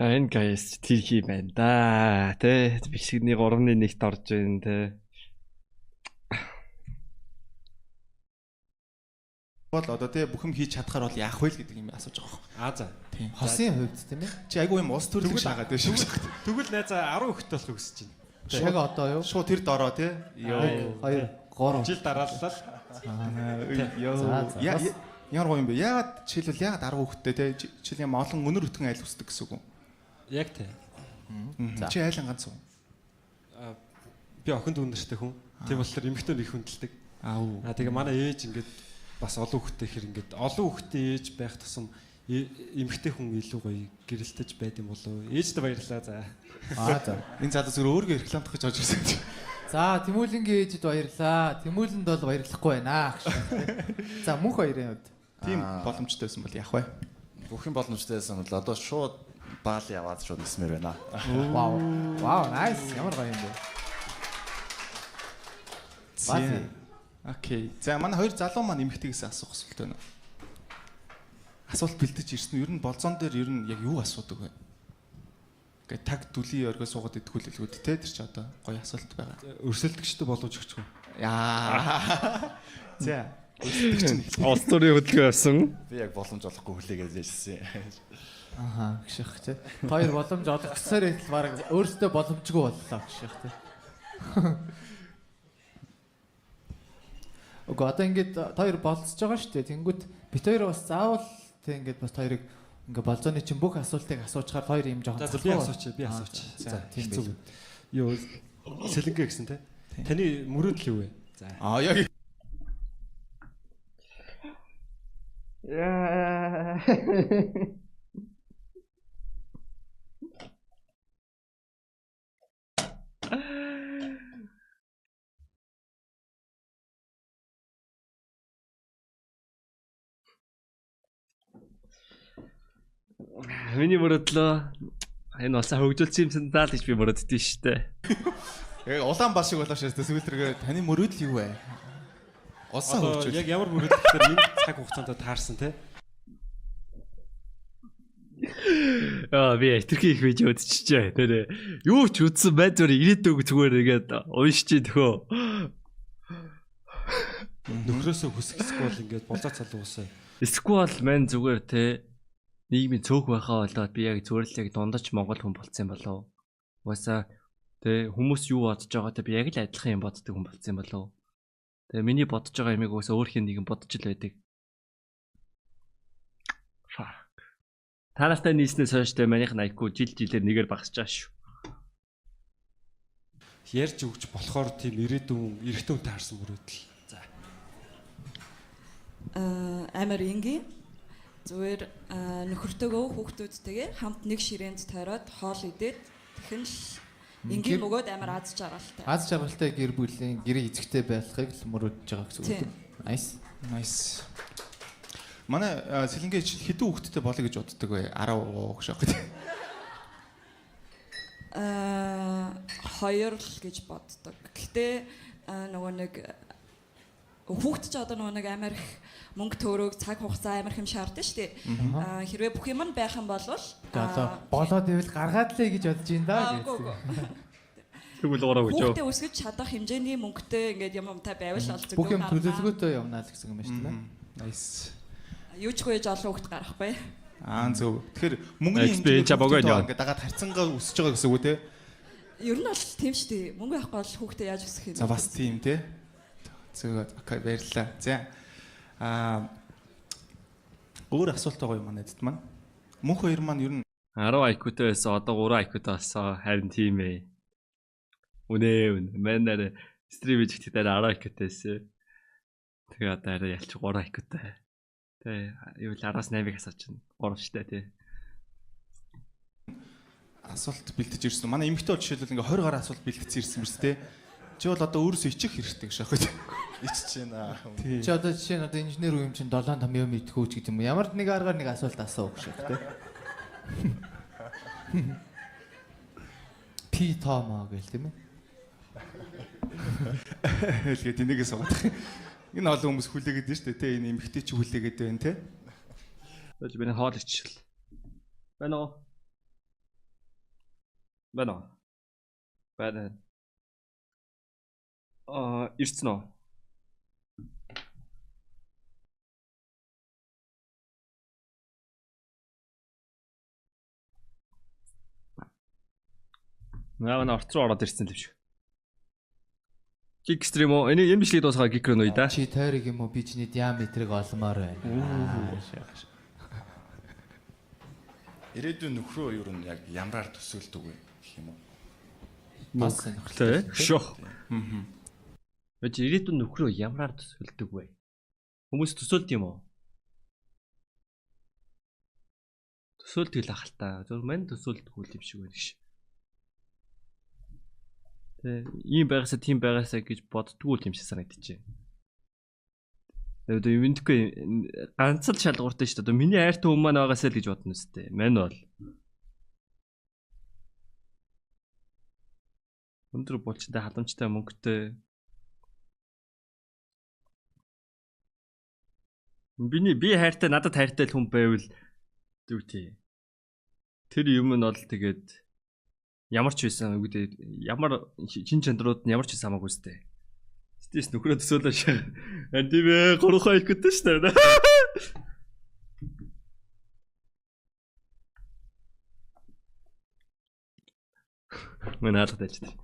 C: Энэ гайс тийхий байна да. Тэ бишгний 3-1-т орж байна тэ.
B: Бол одоо тэ бүх юм хийж чадхаар бол яах вэ гэдэг юм асууж байгаа юм.
F: За.
B: Тийм.
H: Хосын хувьд тийм ээ.
B: Чи айгүй юм ус төрлөг шаагаад байна шүү.
F: Тэгвэл найзаа 10 хүүхэд болох хүсэж байна.
H: Яг одоо юу?
B: Шууд тэр дороо тий.
H: Ёо. 2 3
F: жил дарааллаа.
B: Ёо. Ямар гоё юм бэ? Яагаад жишээлбэл яагаад 10 хүүхэдтэй тий? Жишээл юм олон өнөр өтгөн айл үсдэг гэсэн үг үү?
F: Яг тий.
B: Чи айлан ганц уу?
F: Би охин дүүнэртэй хүн. Тийм болохоор эмэгтэй их хүндэлдэг. Тэгээ манай ээж ингээд бас олон хүүхэдтэй хэр ингээд олон хүүхэдтэй ээж байх тусам эмэгтэй хүн илүү гоё гэрэлтэж байд юм болов. Ээжтэй баярлалаа за.
B: За. Энэ залуу зөв өөргөө рекламдах гэж орж ирсэн.
H: За, Тэмүүлэнгийн ээжид баярлаа. Тэмүүлэнд бол баярлахгүй байна. За, мөнх хоёрын хувьд.
B: Тийм боломжтой байсан бол яах вэ?
E: Бүх юм боломжтой байсан бол одоо шууд баал яваад шууд нисмээр байна.
H: Вау. Вау, nice. Ямар гоё юм бэ?
B: Баал. Окей. За, манай хоёр залуу маань эмэгтэйгээс асуух асуулт байна. Асуулт бэлдэж ирсэн. Ер нь болзон дээр ер нь яг юу асуудаг вэ? Гэ таг дүлийн оргоо суугаад идэгхүүлэлгүүд те тэр чи одоо гоё асуулт байгаа.
F: Өрсөлдөгчтэй боловч өгч хүн.
B: Яа. За. Өрсөлдөгч нь.
C: Улс төрийн хөдөлгөөн явсан.
E: Би яг боломж олохгүй хүлээгээд яжсэн.
H: Аха, гişх те. Хоёр боломж олгосоор идэл баг өөртөө боломжгүй боллоо гişх те. Уг одоо ингээд хоёр болцож байгаа шүү дээ. Тэнгүүт бит хоёр бас заавал тэг ингээд бас хоёрыг ингээ болзооны чинь бүх асуултыг асуучаар хоёр юм жоохон.
F: За би асууч. За тийм байх. Юу сэлэнгэ гэсэн те. Таны мөрөөдөл юу вэ? За.
B: Яг
C: Миний мөрөдлөө энэ усаа хөгжүүлсэн юмсан даа л гэж би мөрөддөг шүү дээ.
B: яг улаан бас шиг болоо шээс сүүлдэргээ таны мөрөөдөл юу вэ? Усаа хөгжүүл.
F: Яг ямар мөрөөдөл гэхээр энэ цаг хугацаанд таарсан те.
C: Би тэрхий их видео үзчихжээ. Тэр юу ч үзсэн бай зүгээр ирээдүг зүгээр ингээд уншиж төхөө.
F: Нөхрөөсөө хүсэхгүй бол ингээд болзаа цалуусаа.
C: Эсвэл мэн зүгээр те нийгмийн цөөх байхаа болоод би яг зүгээр л яг дундаж монгол хүн болцсон болов. Угаасаа тэ хүмүүс юу бодож байгаатай би яг л адилхан юм боддог хүн болцсон болов. Тэгээ миний бодож байгаа юмыг угаасаа өөрхийн нэгэн бодож л байдаг. Та нартай нийснээс хойш тэ манийх найггүй жилээр нэгээр багасч байгаа шүү.
F: Ярьж өгч болохоор тийм ирээдүйн эрэгтэй хүн таарсан мөрөөдөл. За.
G: Амар ингийн зүгээр нөхөртөөгөө хүүхдүүдтэйгээ хамт нэг ширээнд тойроод хоол идээд тэгхэн ингийн бөгөөд амар аз жаргалтай.
H: Аз жаргалтай гэр бүлийн гэрээ эзэгтэй байхыг л мөрөөдөж байгаа гэсэн үг. Nice.
B: Манай сэлэнгээ хэдэн хүүхэдтэй болё гэж боддог вэ? 10 гэж аахгүй.
G: 2 л гэж боддог. Гэхдээ нөгөө нэг хүүхэд ч одоо нөгөө нэг амар их мөнгө төрөөг цаг хугацаа амар хэм шаардсан шүү дээ. Хэрвээ бүх юм байх юм бол
H: болоод ивэл гаргаад лээ гэж бодож ин даа гэж.
C: Тэгвэл ороо гэж.
G: Хүүхдээ өсгөж чадах хэмжээний мөнгөтэй ингээд юмтай байвал олцдог.
H: Бүх юм төлөвлөгөөтэй явна л гэсэн юм байна шүү дээ.
B: Nice.
G: Юу ч гүйж олон хүүхэд гарахгүй.
B: Зөв. Тэгэхээр мөнгөний ингээд дагаад харьцангаа өсөж байгаа гэсэн үг үү те?
G: Ер нь бол тийм шүү дээ. Мөнгө авахгүй бол хүүхдээ яаж өсгөх юм бэ?
B: За бас тийм те. Зөв. Окей, баярлалаа. За. Өөр асуулт байгаа юм манайд маань. Мөнх хоёр маань ер нь
C: 10 IQ-тэй байсан одоо 3 IQ-тэй болсон. Харин тийм ээ. Үнэ. Манай стрим хийж гэхдээ 10 IQ-тэй байсан. Тэгээ одоо арай ялч 3 IQ-тэй. Тэгээ юу л 10-аас 8-ыг асуучихна. 3 штэй тий.
B: асуулт бэлтэж ирсэн. Манай эмэгтэй бол жишээлбэл ингээ 20 гаруй асуулт бэлтгэсэн ирсэн биз дээ. Чи бол одоо өөрөөсөө ичих хэрэгтэй гэж аахгүй.
E: Ичж байна.
H: Чи одоо жишээ нь одоо инженер үе юм чинь 7 5 юм идэхүүч гэдэг юм. Ямар нэг аргаар нэг асуулт асуу гэж байна тий. Пи томоо гэл тийм ээ.
B: Хэлгээд энийгээ суугаад. Энэ олон хүмүүс хүлээгээд байна шүү дээ. Тэ энэ эмэгтэй чи хүлээгээд байна те.
C: Өөж би хоол иччихл. Байна уу? Байна. Ирсэн үү? Наваа орц руу ороод ирсэн л юм шиг. Гик стрим уу? Энэ бичлэг дуусгаа гик руу нөө да.
H: Чи тойрог юм уу? Би чиний диаметрыг олмоор байна.
E: Ирээдүйн нөхрөө юу нь яг ямраар төсөөлдөг вэ гэх юм уу?
H: Бас
C: нөхрөө шох. Өч ирээдүйн нөхрөө ямраар төсөөлдөг вэ? Хүмүүс төсөөлд юм уу? Төсөөлдөг л ах л та. Зөв мань төсөөлдөг үл юм шиг байна гэж. Ийм байгаасаа тийм байгаасаа гэж боддгоо юм шиг санагдчихэ. Тэгээд юундгүй ганц л шалгууртай шүү дээ. Миний айртай хүмүүс маань байгаасаа л гэж бодно үстэй. Мань бол. Өндөр булчтай халамжтай мөнгөтэй. Би хайртай надад хайртай л хүн байвал юу тий. Тэр юм нь бол тэгээд ямар ч байсан үгдээ ямар чин чандрууд нь ямар ч хамаагүй сте. Стэйс нөхрөө төсөөлөө шаа. Андивэ 3 хайлт гэдэг шүү дээ. Мөн хаалт ажиллаж.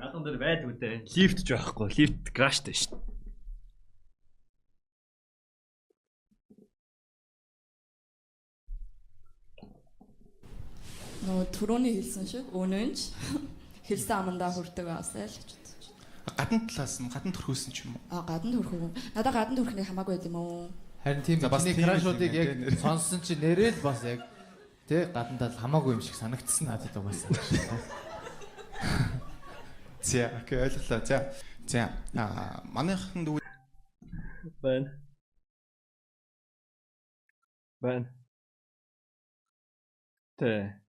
C: Наадхан дээр байдгүй дээ. Лифт ч байхгүй. Лифт краштай шүү дээ.
G: Нөө түрүүний хэлсэн шиг өнөөж хэлсэн амандаа хүрдэг аасаа л гэж бодсон.
B: Гадна талаас нь гадна төрхөөсөн ч юм уу?
G: Гадна төрх үү? Надад гадна төрхний хамаагүй байд юм уу?
H: Харин тийм басны крашуудыг яг сонссон чи нэрэл бас яг тэ гадна тал хамаагүй юм шиг санагдсан надад угаасаа.
B: За, окей, ойлголоо. За. Манайхан дүү
C: байна. Тэ.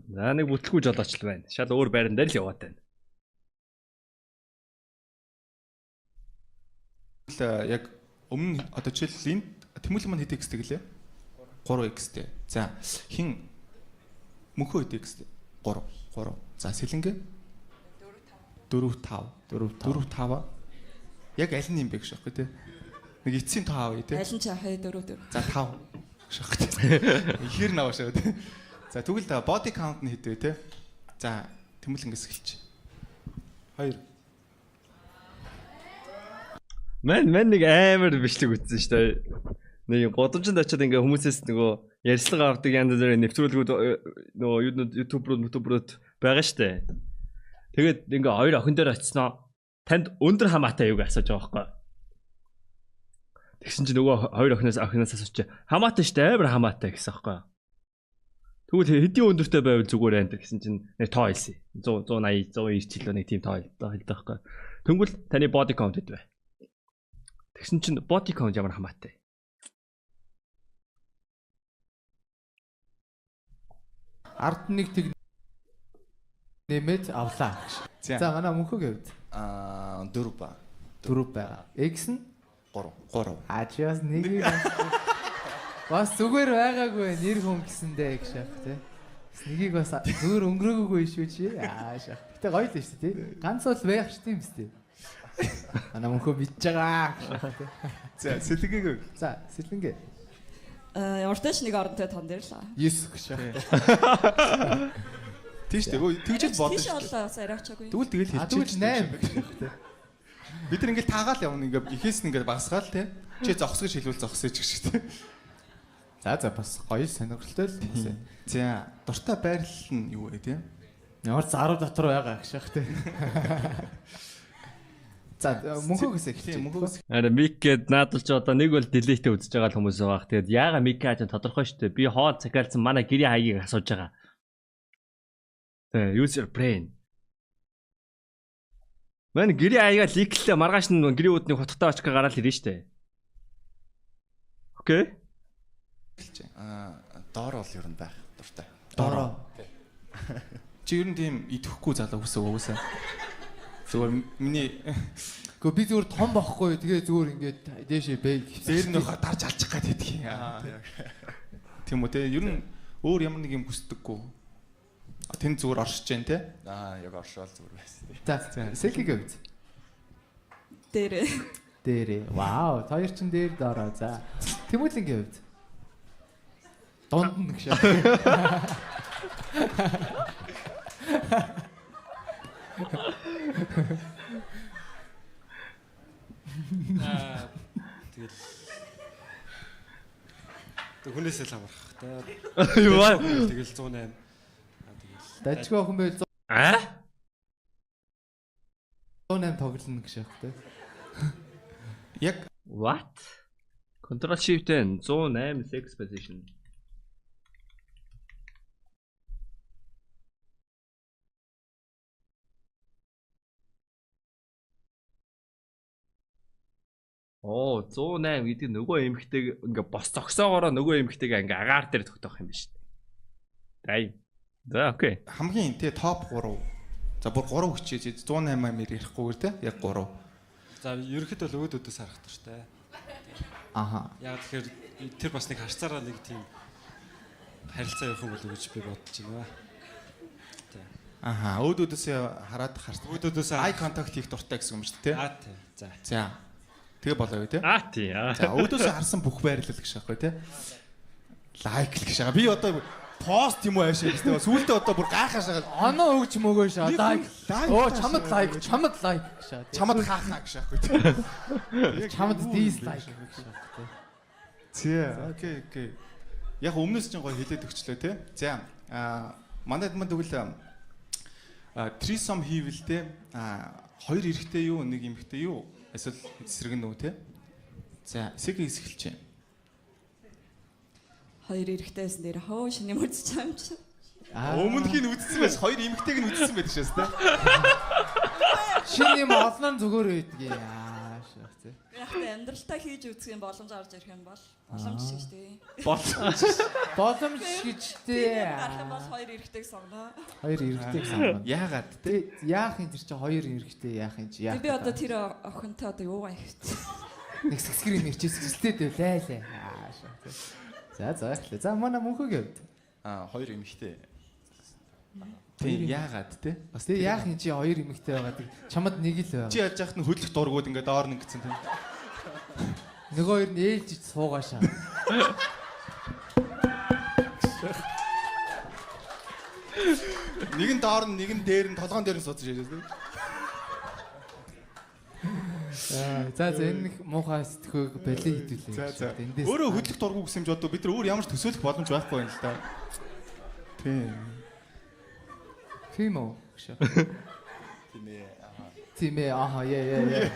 C: За нэг бүтлгүй жолооч л байна. Шал өөр байран дээр л яваад байна.
B: Яг өмнө одоо жишээл энд тэмүүлэг маань хэд x тэглээ? 3x-тэй. За хин мөнхөө хэд x-тэй? 3. За сэлэнгэ 4 5. Яг аль нь юм бэ гэж аахгүй те. Нэг эцсийн тоо авъя те.
G: Аль нь ч ахаа 4.
B: За 5 гэж аахгүй. Ихэр наваашаа те. За тэгвэл body count нь хэд вэ те? За тэмүүлэнгээс эхэлж. 2.
C: Мэн нэг амар бичлэг үтсэн шүү дээ. Нэг годомжинд очиод ингээ хүмүүсээс нөгөө ярьслага авдаг янз бүрийн нэвтрүүлгүүд нөгөө YouTube-рууд байгаа штэ. Тэгээд ингээ хоёр охин дээр очисноо танд өндөр хамаатай юуг асууж байгаа байхгүй. Тэгсэн чинь нөгөө хоёр охиноос асууч хамаатай штэ амар хамаатай гэсэн байхгүй. Тэгвэл хэдийн өндөртэй байвал зүгээр байна гэсэн чинь нэг тоо хэлсэн. 180 190 кг нэг тийм тоо хэлдэг байхгүй. Тэнгүүл таны body count хэд вэ? Тэгсэн чинь body count ямар хамаатай.
H: Ард нэг тэг нэмээд авлаа. За манай мөнхөгийн хувьд
E: 4 ба.
H: 4 байгаа. X нь
E: 3.
H: Ачаас нэг бас зүгээр байгаагүй нэр хүн гэсэндээ гэж шах тий. Нэгийг бас зүгээр өнгөрөөгөө шүү чи. Шах. Гэтэ гоё л шүү тий. Ганц бол байх шүү тийм үстэй. Манай мөнхөө мэдж байгаа.
B: За сэлэнгээ.
H: За сэлэнгээ.
G: Урташ нэг оронтой тон дээр л.
H: 9 гэж шах.
B: Тийш тэгвэл тэгж л бодсон
G: Тийш
B: шүү.
G: болоо яриачаагүй.
B: Тэгвэл тэгэл
H: Тэгвэл
B: хэлчихэж
H: 8 гэж шах тий.
B: Бид нар ингээл таагаал явна ингээ ихээс нь ингээ багсгаал те. Чи зогсгож хэлвэл зогсооч гэх шиг те.
H: За бас гоё сонирхолтой л тийм.
B: За дуртай байрлал нь юу вэ те?
H: Ямар заруу дотор байгаа гэж шах тий. За мөнхөөс эхэлчихье.
B: Мөнхөөс
C: Араа мик гээд наадалч одоо нэг бол delete үзэж байгаа хүмүүс байгаа. Тэгээд яага мик яаж тодорхой шүү дээ. Би хоол захиалсан манай гэрийн хаягийг асууж байгаа. Тэгээ user brain. Мань гэрийн хаягаа ликлээ маргааш нь гэрийн үүдний хутгатай очка гараад ирнэ шүү дээ. Окей.
E: Доор бол ер нь байх дуртай.
H: Дороо.
B: чи ер нь тийм идэхгүй залуу хүсээ уусаа. Зүгээр миний
H: Гэхдээ би зүгээр том бохгүй. Тэгээ зүгээр ингээд дээшээ бэй.
B: дээр нь дарж алчих гээд байдаг юм. Тийм үү те. Ер нь өөр ямар нэг юм хүсдэггүй. Тэн зүгээр оршиж जैन те.
E: Яг оршоол зүгээр байсан.
H: За сэлгийн хувьд.
G: Дээр.
H: Вау, хоёр чин дээр дороо. За. Тэмүүлэнгийн хувьд. Донд нэг шаа.
F: Тэгэл хүнээсээ л амарх та.
C: Юу аа?
F: Тэгэл 108.
H: Дажгүй охин байл 108 тоглоно гэж шах тий.
B: Яг
C: What? Control Shift N 108 sex position. Оо 108 гэдэг нөгөө эмхтэйг ингээ бос зогсоогоороо нөгөө эмхтэйг ингээ агаар дээр тогтоох юм биш үү? Дай. За окей.
B: хамгийн те топ 3. За бүр 3 хүчээж 108 мэр ярихгүйгээр те. Яг 3.
F: За ерөнхийдөө л өөдөөдөөс харах тууштай.
H: Аха.
F: Яг тэгэхээр тэр бас нэг харцаараа нэг тийм харилцаа явах юм болов уу гэж би бодож байна.
B: Аха, өөдөөдөөс хараад харт.
F: Өөдөөдөөс
B: Eye contact хийх дуртай гэсэн юм шүү дээ те.
F: тий. За.
B: За. Тэгээ болоо юу те.
C: Тий.
B: За өөдөөсөө харсан бүх байрлал гэж аахгүй те. Лайк л гэж байгаа. Би одоо пост юм уу аашаа гэсэн. Сүүлдээ одоо бүр гайхаа шагаад
H: Оноо өгч мөгөө шаа. Лайк. Оо чамд лайк гэж шаа.
B: чамд хаахаа гэж аахгүй те.
H: Чамд дизлайк гэж шаа.
B: Зэ. Окей. Яг өмнөөс чинь гоё хэлээд өгчлөө те. За манайд манд тэгвэл трисом хийвэл те хоёр эрэгтэй юу нэг эмэгтэй юу эсвэл эсрэг нь үү те. За сэгийг эхэлж байна.
G: Хоёр эрэхтэйсэн дээр хоо шинэ мөрч чамч.
B: Өмнөх нь үдцсэн байж хоёр эмэгтэйг нь үдцсэн байдаг шээс те.
H: Шинэ юм олон зүгээр байдгийг шах тий.
G: Яг та амьдралтаа хийж үзэх юм боломж орж ирэх юм бол боломж шиг шүү дээ.
H: Боломж гэжтэй.
G: Гарах юм бол хоёр эрэхтэйг сонгоо.
H: Хоёр эрэгтэйг сонгоно.
B: Яагаад те.
H: Яах юм тэр чинь хоёр эрэгтэй яах юм чи яах.
G: Би одоо тэр охинтой одоо юу гайхав.
H: нэг сэсгэр юм ирчээс зүстэй лээ. За эхлэе. За манай мөнхөгийн хувьд.
E: Хоёр эмэгтэй.
B: Тийм яагаад те.
H: Бас тэг яах юм чи хоёр эмэгтэй байгаа. Чамд нэг л байгаа.
B: Чи яаж яхад нь хөдлөх дургууд ингээд доор нь гэсэн те.
H: Нөгөө хоёр нь ээлж ич суугаашаа.
B: Нэг нь доор нь нэг нь дээр нь толгоон дээр нь суудаж яжээ те.
H: За энэ нэг муухай сэтгхөөг бали хэдүүлээ.
B: За. Өөрөө хөдлөх дургу гэсэн юм жоо бид нар өөр ямар ч төсөөлөх боломж байхгүй юм л да. Тийм үү? Тийм ээ. Яа.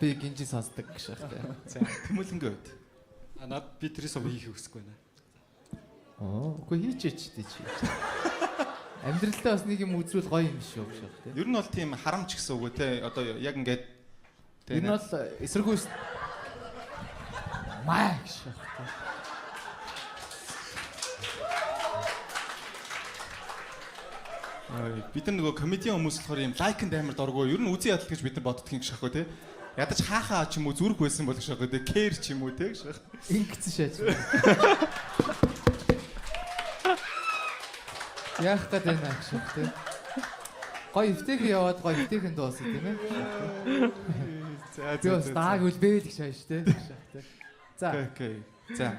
B: Би гинжи сонсдог гэж байна. За тэмүүлэнгээ үед.
F: Над би тэрээс хийх хүсэхгүй байна.
H: Үгүй хийчээч дээ чи. Амьдралдаа бас нэг юм үзвэл гоё юм шүү гэж байна.
B: Ер нь бол тийм харамч гэсэн үг үү те. Одоо яг ингээд
H: ер нь бол эсэргүүц маа гэж байна.
B: Бид нар нөгөө комедиан хүмүүс болохоор юм лайкнд амар дурггүй. Ер нь үзэн ядал гэж бид нар боддог юм шиг шахах те. Ядаж хаахаа ч юм уу зүрх байсан бол шахах те. Кэр ч юм уу те шахах.
H: Ингэсэн шааж. Яах гээд байна шахах те. Гоё өвтөх яваад гоё өвтөхийн дуусах тийм ээ. За. Дааг үлбээ л гэж шааж те. За.
B: Окей. За.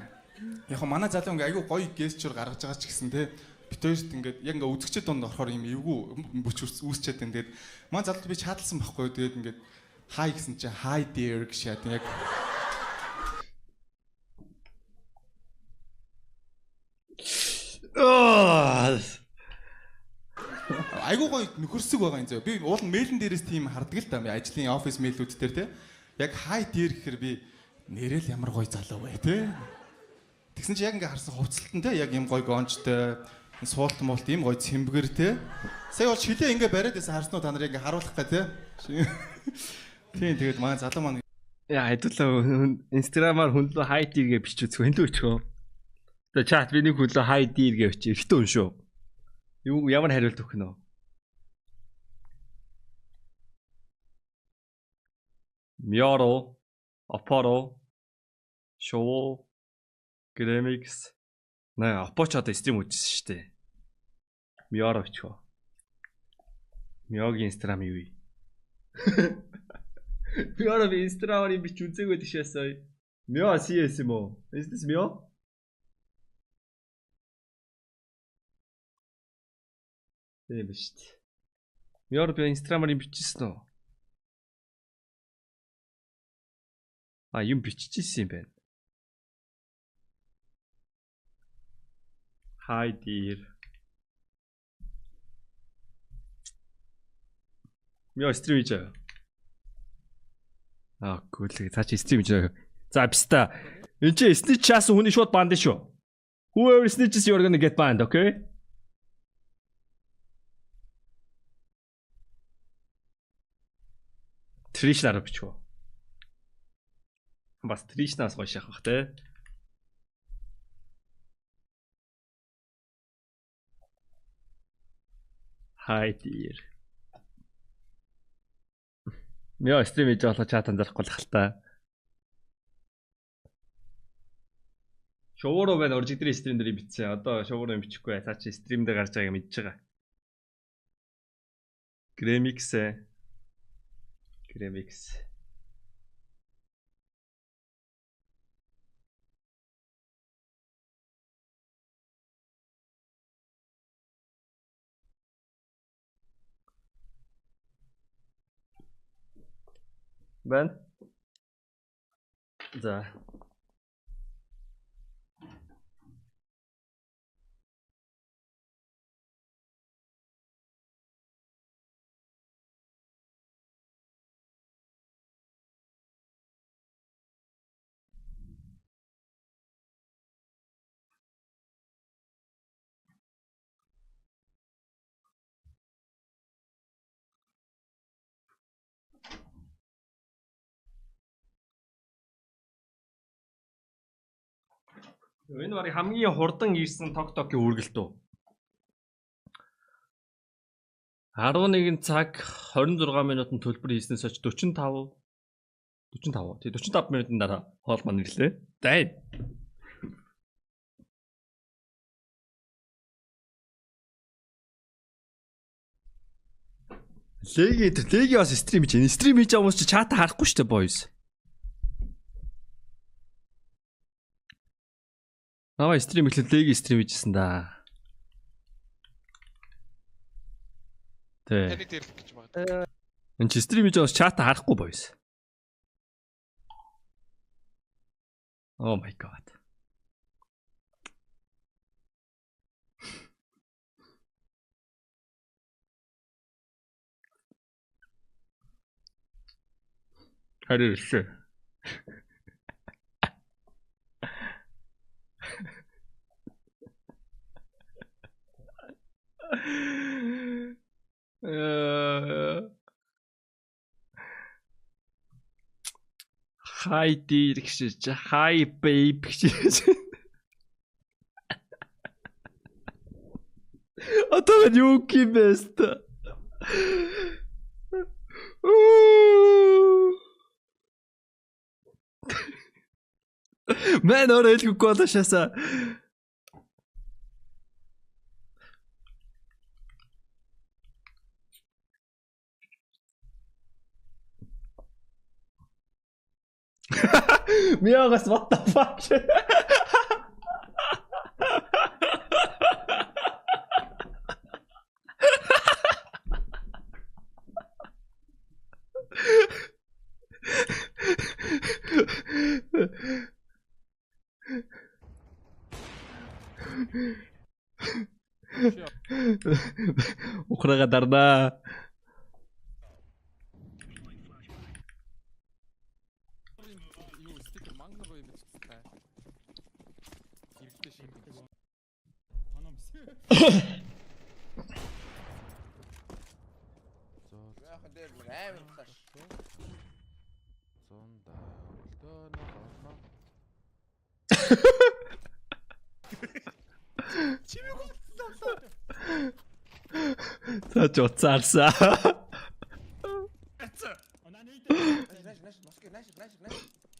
B: Яг хоо манай залуу ингээ айгүй гоё гестчур гаргаж байгаа ч гэсэн те. Бид хоёрт ингээд яг ингээ үзэгчд донд орохоор юм эвгүй бүч үүсчээд байна. Тэгээд маань залууд би чадалсан байхгүй. Тэгээд ингээд хай гэсэн чинь hi dear гэж яа. Яг айгүй гоё нөхөрсөг байгаа юм зөө. Би уул нь мэйлэн дээрээс тийм хардаг л да. Ажлын офис мэйлүүд дээр те. Яг hi dear гэхээр би нэрэл ямар гоё залуу бай те. Тэгсэн чи яг ингээ харсан хувцалтан те. Яг юм гоё гончтой суулт муулт ийм гоё цэмбгэр те. Сая бол шилээ ингээ бариад байсан харснуу та нарыг ингээ харуулах гэ те. Тийм тэгээд манай залуу маань
C: яа хэдүүлээ инстаграмаар хүнлөө хай дир гэж бичиж үзэх хэнлүү өчгөө. Тэгээ чат би нэг хүнлөө хай дир гэж бичиж ихтэй хүн шүү. Юу ямар хариулт өгөх нөө? Миаро, Апаро, Шоу, Гремикс. Наа Апоч одоо стрим үзсэн шүү дээ. Миаро өчгөө. Миогийн инстаграм юу вэ? Миаро би инстаграмаар юм бич үзээгүй тийшээсээ. Мио CS юм уу? Is this Mio? Тийм биш. Миаро би инстаграмаар юм бичсэн үү? Юм биччихсэн юм байна. Hi dear. Мио стрим хийж. Гүйлэг цаа чи стрим хийж. За биста. Энд чи snitch чаасан хүний шууд банд шүү. Whoever snitches you're gonna get banned, okay? Тришнаар бичвэ. Бас тришнаас гоё шахах те. Hi dear. Мио стрим хийж байгаа чат анзаарахгүй л хальтаа. Шоуро байна оржигдрийн стрим дээр бичсэн. Одоо шоуро юм бичихгүй. Цаа чи стрим дээр гарч байгааг мэдж байгаа. Гремикс. Бэн. За. Энэ барыг хамгийн хурдан ирсэн ток-токийн үргэлт үү. 11 цаг 26 минутанд төлбөр хийснээс хойш 45 минутын дараа хоол маань ирлээ. Дай. Леги бас стрим хийж байна. Стрим хийж байгаа хүмүүс чи чат харахгүй шүү дээ boys. Наваа стрим ихлэ леги стрим хийжсэн да. Тэ. Таны дээр гэж байна. Энд чи стрим хийж байгаас чат харахгүй boys. Oh my god. 하르스. Hi D гэж hi babe гэж. Одоо юу юм бэ? Мэн орой хэлгүй болошаасаа. Миагас what the fuck? Ухрага дарна.
B: Юу стикер мангар гоё юм бичсэн. Иргэдээ шимдэг. Анамс.
A: Яг дээр амар цааш.
I: Зонда өлтөнө болно.
B: Чимээг утсан.
C: За ч уцаарсаа.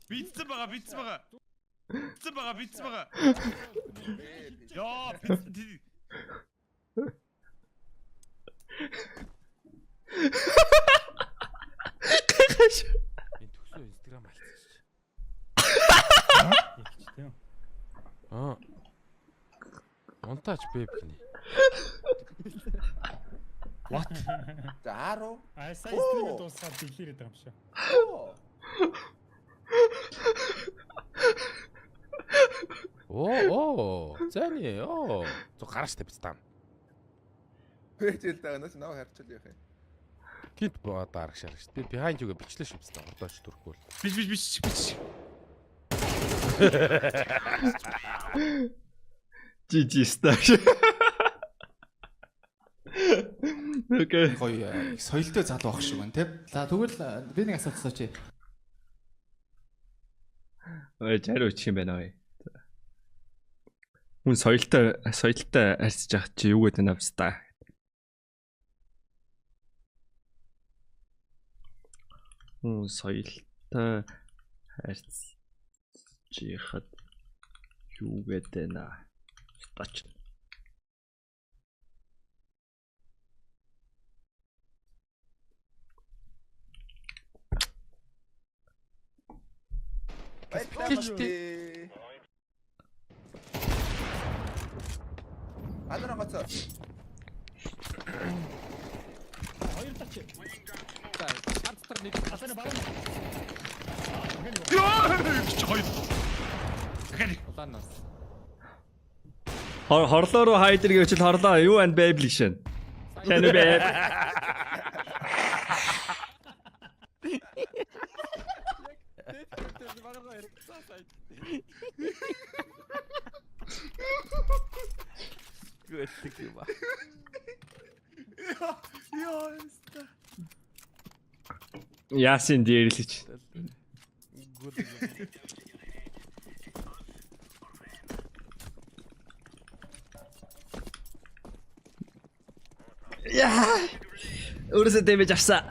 B: Бицсэн байгаа. Яа, бицсэн.
I: Энэ төгсөө Instagram алдчихсан. Монтаж бэб гинэ.
A: What? Зааруу.
B: Сая стримээ дуусгаад дэлгэрээд байгаа юм шиг.
I: Оо. Зэний. Зүг гарааштай биз таа.
A: Хөөжөл дагнаас нав харчул яах юм.
I: Гинт боо дарагшаар шүү. Би behind you-г бичлээ шүү биз таа. Одооч түрхгүй бол.
B: Биш.
C: GG stack. Окей.
B: Гоё соёлтой залуу ах шиг байна те.
H: За тэгвэл би нэг асуулт асуучих.
C: Ой, жарууч юм байна ой. Хүн соёлтой харьцаж явах чи юу гэдэг нь авста. Хүн соёлтой харьцаж яхад юу гэдэг нь стач.
A: Кичтэй. Адра гоцоо.
B: Хоёр тач. За, хардтар нэг хасана баг. Хоёр. Гэхэл улаанаас.
C: Хорлоо руу хайдэр гэвчл хорлоо юу and babe лишэн. Таны babe. Ясын дээрлэж. Яа. Өөрөөсөө дэмэж авсаа.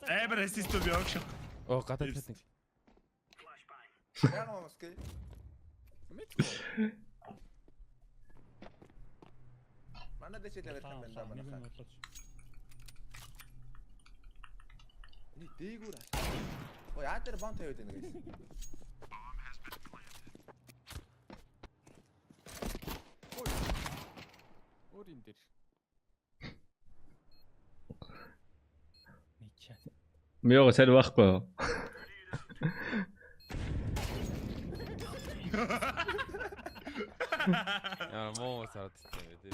B: Эбер ассистент биог шиг.
I: Гадаад хэлсэн.
A: Яа москей. Манай дэшээ тавьсан байна манай. Ни дээгүүр. Ой яа дээр бон тавиад байна гэсэн.
I: өөр юм дээр.
C: Мёо сар байхгүй юу?
I: Яа муу саадсан юм дээ.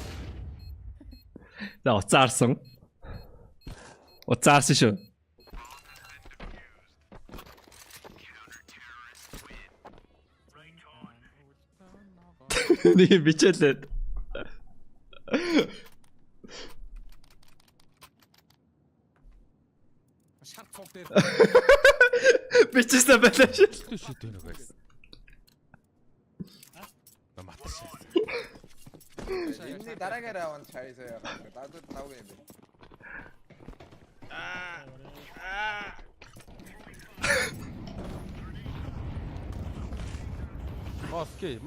C: За уцаарсан. Уцаарсан шүү. Нэг бичээлээ.
I: Шар цог дээр.
C: Бичсэн байлаа шүү.
I: Шийдвэ нэг байсан. Матар шээ.
J: Энэний дараагаар аван чайсаа яах вэ? Дадад тав юм бэ.
I: Моски.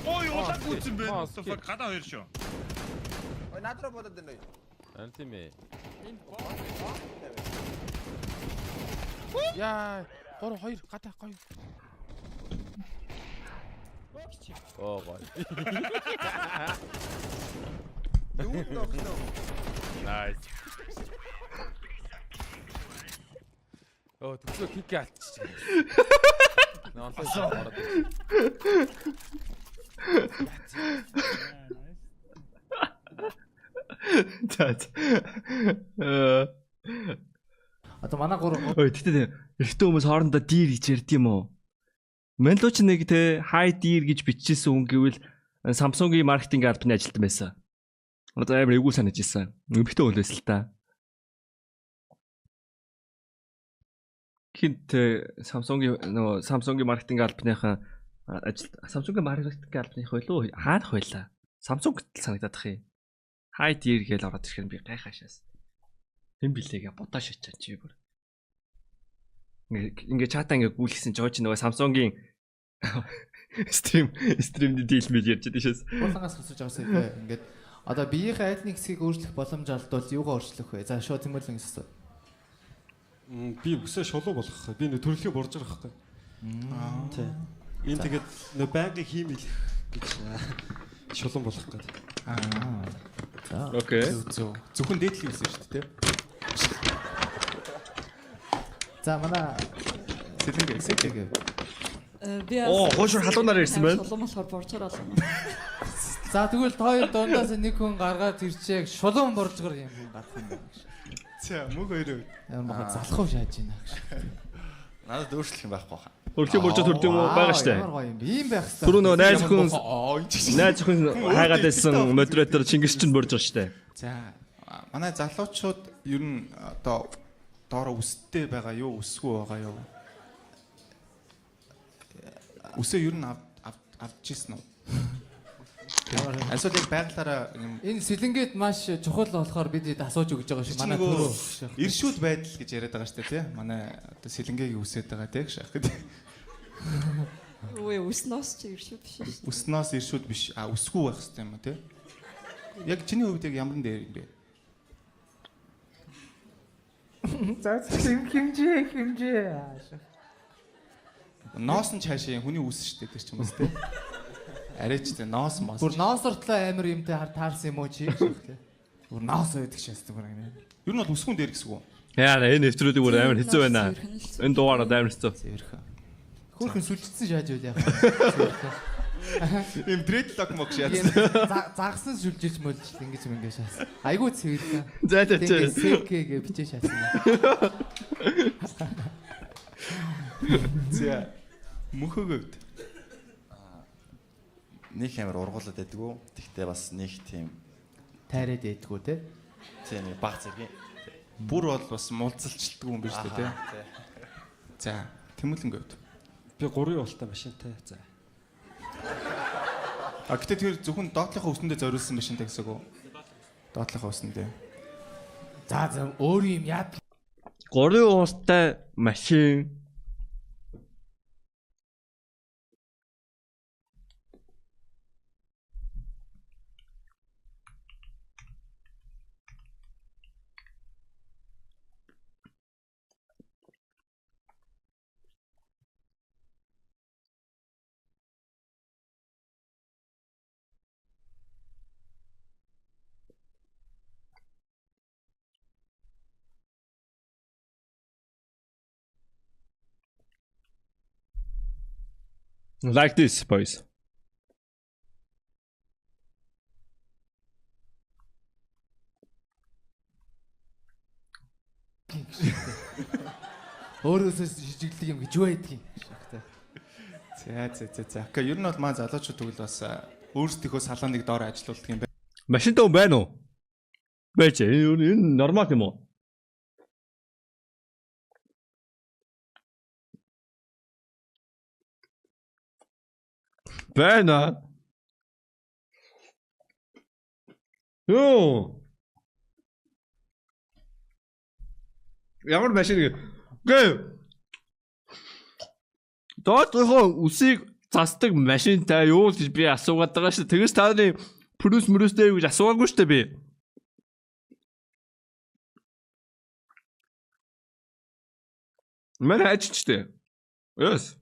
K: Ой, улаан гүйтсэн бэ. Софа гадаа хоёр шүү.
J: Ой, надраа бодоод байна.
I: Ань тийм ээ. Яа, 3 2 гадаа гоё. Оо гоё. Nice. Оо төсөө кик алдчих. Нолоо ороод.
H: Одоо манай гурав
C: Ой тэгтээ эрэгтэй хүмүүс хоорондоо дир гэж ярьд юм уу? Манлууч нэг те хай дир гэж бичижсэн хүн гэвэл Samsung-ийн маркетинг албаны ажилтан байсан. Одоо амар эвгүй санаж ирсэн. Эмэгтэй хүн байсан л та. Хинт Samsung-ийн маркетинг албаныхан ажил Samsung-ийн маркетинг албаных байлуу хаанах байлаа? Samsung гэтэл санагдаад ах юм. Хай дир гэж ороод ирэхээр би гайхашаас. Хэн билээгээ бодож очиж чи бүр. Ингээ чатаа ингээ гүйлгсэн жоо чи нөгөө Samsung-ийн стрим дийл мэл ярьж байдаг шээс.
H: Булангаас хөсөж авсан юм. Ингээд одоо биеийнхээ аль нэг хэсгийг өөрчлөх боломж олдвол юугаа өөрчлөх вэ? За шууд тэмүүлэн гэсэн.
F: Би бүсээ шулуу болгох. Би нэг төрөлхий борж байгаа байхгүй. Тий. Энэ тэгээд нөө байнгын хиймэл гэж шулуун болгох гэдэг.
H: За.
C: Окей.
B: Зөвхөн дээдлийн үсэн шүү дээ.
H: За манай
B: Сэлэнгэ.
G: Би
C: гоошор халуунаар ирсэн байна.
G: Шулуун болохоор борчоор олно.
H: За тэгвэл хоёр дундаас нэг хүн гаргаад ирчээг шулуун боржгор юм хүн гарах юм байна гэж.
B: За мөг хоёроо.
H: Ямар залах уу шааж байна гэж.
E: Надад өөрчлөх юм байхгүй хаа.
C: Өөрчлөө борж төрд юм уу байгаа штэ.
H: Ямар гоё юм бэ? Ийм байх хэрэгтэй.
C: Түрүү нөгөө найз хүн хайгаад байсан модератор Чингис чинь борж байгаа штэ.
B: За манай залуучууд ер нь одоо доороо өстэй байгаа юу, өсгүй байгаа юу? Үсээ ер нь авч ирсэн үү? Эсвэл яг байглаараа
H: энэ сэлэнгээд маш чухал болохоор бид асууж өгч байгаа шиг манай түрүү
B: иршүүд байдал гэж яриад байгаа шүү дээ тий. Манай одоо сэлэнгээгийн үсээд байгаа тий шах гэдэг.
G: Ой, уснаас ч иршүүд биш шүү.
B: Уснаас иршүүд биш. Үсгүй байх хэрэгтэй юм а тий. Яг чиний хувьд яг ямар нь дээр юм бэ?
H: За хэмжээ.
B: Ноос нь цаашаа хүний үс шүү дээ тэр ч юм уу тий. Арай ч тий ноос мос.
H: Бүр ноосортлоо амар юмтай таарсан юм уу чи шах тий. Бүр ноос байдаг шээс бүр ингэ.
B: Ер нь бол үсгүн дээр гэсэн үг.
C: Яа энэ нэвтрүүлэг бүр амар хэцүү байна. Энэ дугаараа амар хэцүү.
B: Зэвэрхэн.
H: Хөөхөн сүлжсэн шааж үл яах.
B: Им дредлок мог шааз.
H: Загсан сүлжиж мөлж ингэж мөнгө шааз. Айгуу цэвэрлээ.
C: За за за.
H: СК-гээ бичээ шаасан.
B: За мөхөгөөд
E: Нэг амар ургуулад байдгүй. Тэгтээ бас нэг тийм
H: тайраад байдгүй те.
E: тийм нэг баг зэрэг.
B: бүр бол бас мулцалчилдаг юм биш үү те. За тэмүүлэнгөөд.
F: Би 3 уултай машинтай. За.
B: Гэтэ тэр зөвхөн доотлохоо өсөндөө зориулсан машинтай гэсэн үг үү? Доотлохоо өсөндөө.
H: За өөр юм яад.
C: 3 уустай машин. Like this, boys.
H: Өөрөөсөө шижиглэх юм гэж юу байдгийг шахтай.
B: За. Окей, ер нь бол маа залуучууд тэгвэл бас өөрсдийнхөө салааныг доор ажилуулдаг юм байна.
C: Машинтай хүн байна уу? Байж. Энэ нормал юм уу? Байна. Юу? Ямар машин гэ? Доотхоо үсийг засдаг машинтай юу гэж би асуугаад байгаа шүү. Тэгээс тааны плюс мөрөстэй юу гэж асууаагүй шүү дээ би. Манай ажичтэй. Yes.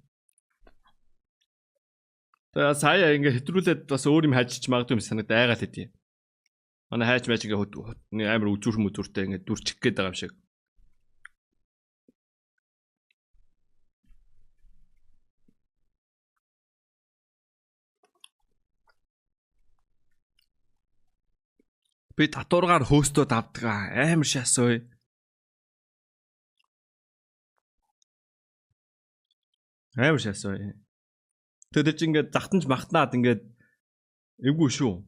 C: Тэгээ сая ингээ хэтрүүлээд бас өөр юм хайчиж магадгүй юм санагдаа айгаал хэдий. Манай хайч байж ингээ амар үзүүр мүзүртэй ингээ дүрчих гээд байгаа юм шиг. Би татваргаар хөөстөө давдгаа амар шасой. Амар шасой. Тэгээд чи ингээд захтанч махтнаад ингээд эвгүй шүү.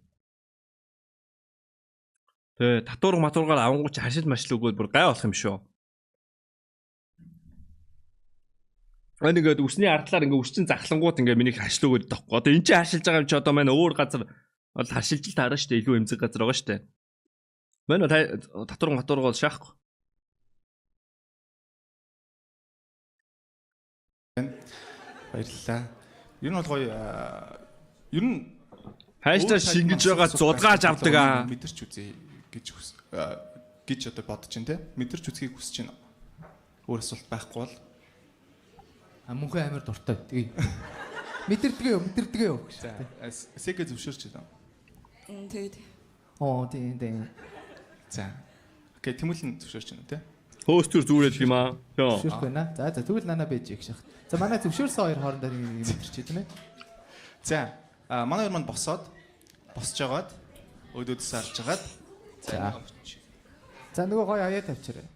C: Тэгээд татваргаар авангууч хашил машил өгөөд бүр гай болох юм шүү. Ингээд үсний ардлаар ингээд үсчин захлангууд ингээд миний хашил өгөөд тахгүй. Одоо энэ чи хашилж байгаа юм чи одоо манай өөр газар бол хашилж таарна шүү дээ. Илүү эмзэг газар байгаа шүү дээ. Манай татваргаар шаахгүй.
B: Баярлалаа. Ер нь бол гоё ер нь
C: хайштаа шингэж байгаа зудгааж авдаг аа.
B: Мэдэрч үзье гэж одоо бодож байна те. Мэдэрч үзхийг хүсэж байна. Өөр асуулт байхгүй бол
H: мөнхөө амар дуртай. Тэгээ мэдэрдгээ юу.
B: За сэгэ зөвшөөрч байна.
G: Тэгээд.
H: Тийм.
B: За. Окей, Тэмүүлэн зөвшөөрч байна те.
C: Хөөстөр зүрээд юм аа.
H: Зөвшөөрөх байна. За тэгвэл нана бэж их шах. За манай зөвшөөрсөн хоёр хоорондоо нэг мэдэрч тийм ээ.
B: За манай хоёр манд босож жагаад өдөөдөөс харж жагаад
H: за нөгөө гоё аяа тавьчаарай.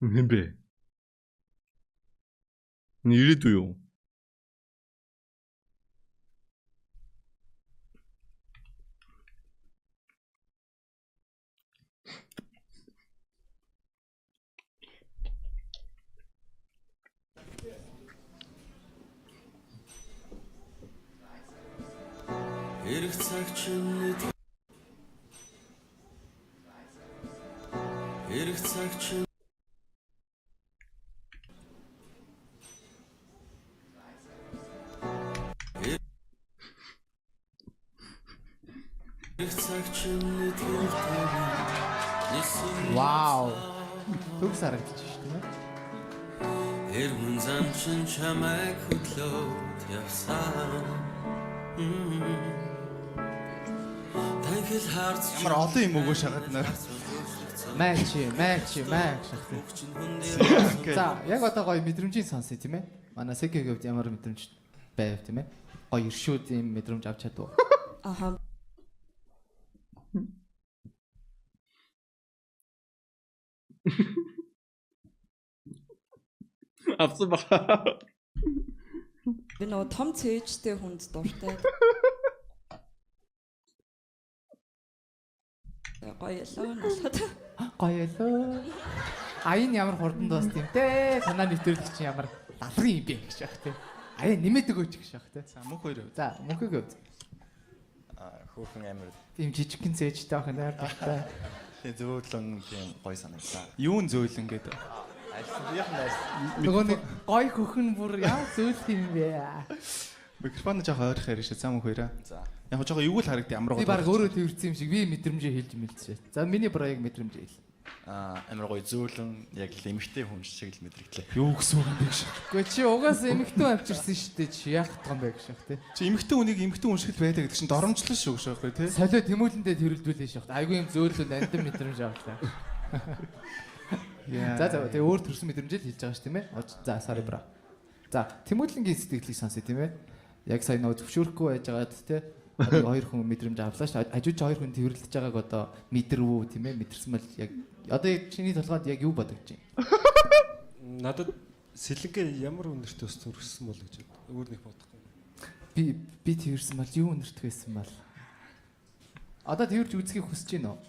C: Хэмбэ. Нэрэд юу?
L: Эрх цаг чинь
H: Вау. Төгс харагдчих шүү дээ.
L: Эргэн зам чинь чамайг хөдлөөд явсан.
B: Ямар олон юм өгөө шагаад нэр.
H: Матч шахах. За, яг одоо гоё мэдрэмжийн сонсъё тийм ээ. Манай Секигийн хувьд ямар мэдрэмж байв тийм ээ. Гоё иршүүд юм мэдрэмж авч чадав.
G: Аха.
C: Авсан ба.
G: Би нөө том цээжтэй хүнд дуртай.
H: Гоёлоо. Аян ямар хурдан дууст юм те. Санаа нэвтрүүлэх чинь ямар далрын юм бэ гэж яах те. Аяа нэмээд өгөөч гэж яах те.
B: За мөнх хоёр.
H: За мөнхөг өв.
E: Хөөхөн амир.
H: Тийм жижигхэн цээжтэй ах нэр дуртай.
E: Тэгээ зөөлөн тийм гоё санагдсан.
B: Юун зөөлөн гэдэг.
H: Нөгөө нэг гой хөхн бүр яа зөөлөх юм бэ.
B: Микрофон жоох ойрох яриш зам хоёроо. За. Яг жоох юу л харагд ямар
H: гоо. Би баг өөрөө тэрсэн юм шиг би мэдрэмжээ хэлж мэлцээ. За миний бүр яг мэдрэмжээ хэл.
E: амар гоё зөөлөн яг л эмэгтэй хүн шиг л мэдрэгдлээ.
B: Юу гэсэн үг юм бэ гэж.
H: Гэхдээ чи угаасаа эмэгтэй авчирсан шүү дээ. Чи яах вэ бэ гэж те.
B: Чи эмэгтэй хүнийг эмэгтэй хүн шиг л байдаг гэдэг чинь доромжлол шүү гэж байхгүй тий.
H: Солио тэмүүлэндээ тэрэлдүүлээ шахт. Айгүй юм зөөлөнд андин мэдрэмж авлаа. За тэгээ өөр төрсөн мэдрэмжэл хэлж байгаа ш тийм ээ. За sorry бра. За Тэмүүлэнгийн сэтгэлийг сонсъё тийм ээ. Яг сая нөө зөвшөөрөхгүй байжгаад те. Хоёр хүн мэдрэмж авлаа ш. Ажиж хоёр хүн тэрэлдэж байгааг одоо мэдэрвүү тийм ээ. Мэдэрсэн бол яг одоо чиний толгойд яг юу бодогч юм?
F: Надад сэлэнгээ ямар үнэртэй ус төрсөн бол гэж өөр нэг бодохгүй.
H: Би тэрсэн бол юу үнэрт байсан бол. Одоо тэрж үзхийг хүсэж байна уу?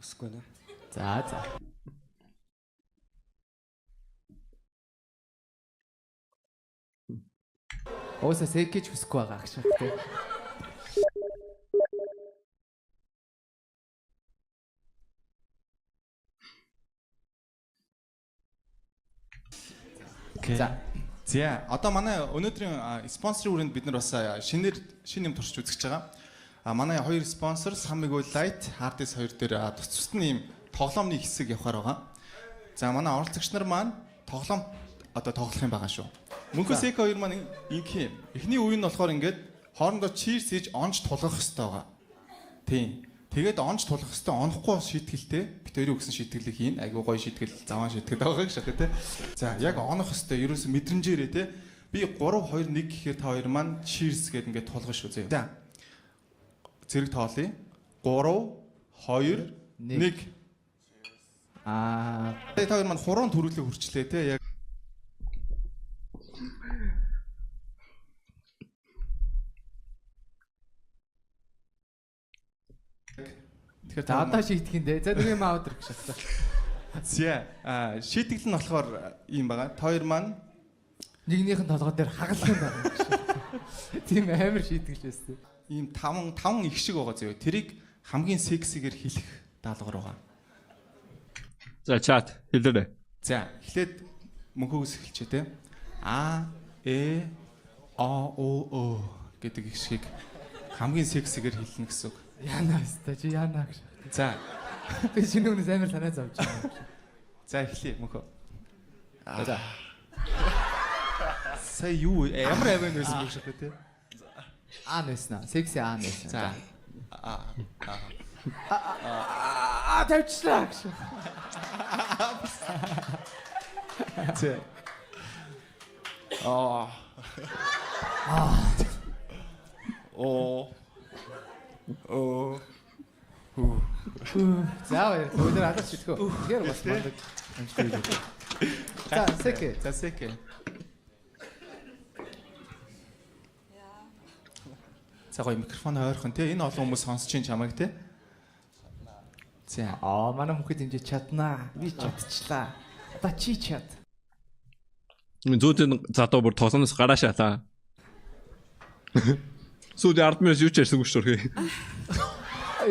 F: Хүсэхгүй нэ.
H: За. Өөсөө сэкэж хүсэхгүй байгаа гэж байна.
B: За одоо манай өнөөдрийн спонсорын хүрээнд бид нар бас шинэ юм туршиж үзэж байгаа. Манай хоёр спонсор Samig Light, Hardest 2 дээр тус нь ийм тоглоомны хэсэг явахаар байгаа. За манай оролцогч нар маань тоглоом одоо тоглох юм байгаа шүү. Мөнхөс Эко 2 маань ингэх юм. Эхний үе нь болохоор ингээд хоорондоо cheers хийж онж тулгах хэрэгтэй байгаа. Тийм. Тэгээд онж тулах хэрэгтэй онохгүй шийтгэлтэй бид хоёрын өгсөн шийтгэлийг хийн. Айгуу гоё шийтгэл, заван шийтгэл байгаа гэж шахах тий. За яг онох хэрэгтэй. Ерөөс мэдрэмжээрээ тий. Би 3 2 1 гэхээр та хоёр маань cheers гэдэг ингээд тулгах шүү зөө. За. Зэрэг тоолъё. 3 2 1. Та хоёр маань хуруунд төрүүлээ хүрчлээ тий. Яг
H: тэгэхээр одоо шийтгэх юм дээ. За нэг юм аваад ирэх шатаа.
B: За шийтгэл нь болохоор юм байгаа. Та хоёр маань
H: нэгнийхэн толгой дээр хагалсан байгаа. Тийм амар шийтгэж байсан.
B: Ийм 5 их шиг байгаа зөө. Тэрийг хамгийн сексигээр хэлэх даалгавар байгаа.
C: За чат хэлээрэй.
B: За эхлээд мөнхөөс эхэлчихэ те. А О гэдэг их шиг хамгийн сексигээр хэлнэ гэсэн үг.
H: Яна өстой чи яна гэж.
B: За
H: би шинэ хүнээс амар санаа зовж байна.
B: За эхлэе мөнхөө. За. Сая юу ямар авийн байсан бэ шахах те.
H: Нэснэ. Секси нэснэ.
B: За.
H: Тавьчлаа гэж.
B: Тэ.
H: За өдөр алах шитгэв. Тэгэхээр бас мандаг амжилт. За сэкэ.
B: За гоё микрофон ойрхон те. Энэ олон хүмүүс сонсож чинь чамайг те. За
H: манай хүүхэд энэ чаднаа. Би чадчихлаа. Одоо чи чад.
C: Зүүтэн задаа бүр тоглоноос гараа шатаа. Сүүл 10 минут юу ч ярьсан гэж төрхий.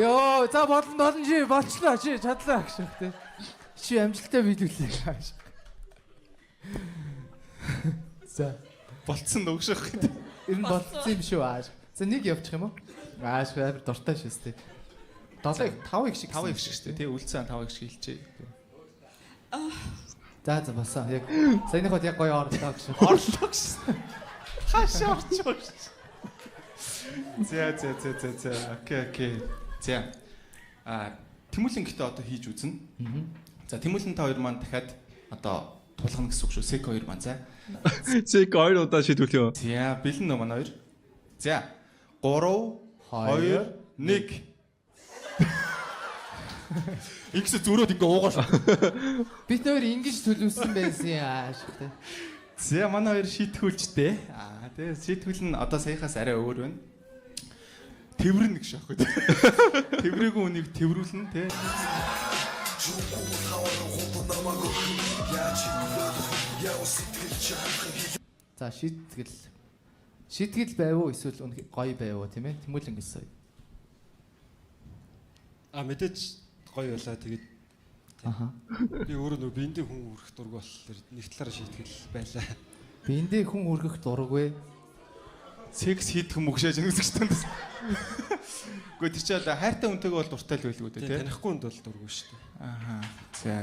H: Йоо, за болно чи болчлоо чи чадлаа гэж те. Чи амжилттай биелүүлээ. За
B: болцсон нөгшөх гэдэг.
H: Энэ болцсон юм шүү ааш. За нэг явчих юм уу? Ааш амар дуртай шээс те. 5 их шиг
B: шүү те. Үлцэн 5 их шиг хэлчихье.
H: За болсон. Яг саяныход яг гоё орлоо гэж.
B: Орлоо гэсэн. Хашаа орчихсон. За. Окей. За. Тэмүүлэн гэдэг одоо хийж үзнэ. За Тэмүүлэн та хоёр маань дахиад одоо тулгана гэсэн үг шүү. Сек 2 маань за.
C: Сек 2 удаа шийдвүлээ.
B: За бэлэн нөө манай хоёр. За 3 2 1. Ингээс зөрөөд ингээ уугаа шүү.
H: Бид нөр ингэж төлөвсөн байсан ааш те.
B: За манай хоёр шийтгүүлжтэй. Тэгээ шийтгүүл нь одоо саяхаас арай өөр байна. Тэврэн гэж аахгүй. Тэврээгүй үнийг тэврүүлнэ те.
H: За шийтгэл байв уу эсвэл гоё байв уу тийм ээ? Тэмүүлэн гэсэн.
F: Мэдээж гоё байлаа тэгээд. Би өөрөө нөгөө биендээ хүн үргэх дург болохоор нэг талаараа шийтгэл байлаа.
H: Биендээ хүн үргэх дург вэ?
B: секс хийх юм өгшөөж үзэж тань. Гэхдээ тэр чинь хайртай хүнтэйгээ бол дуртай л байлгүй дээ тий.
F: Танихгүй хүнд бол дургүй шүү дээ.
B: Ааха. За.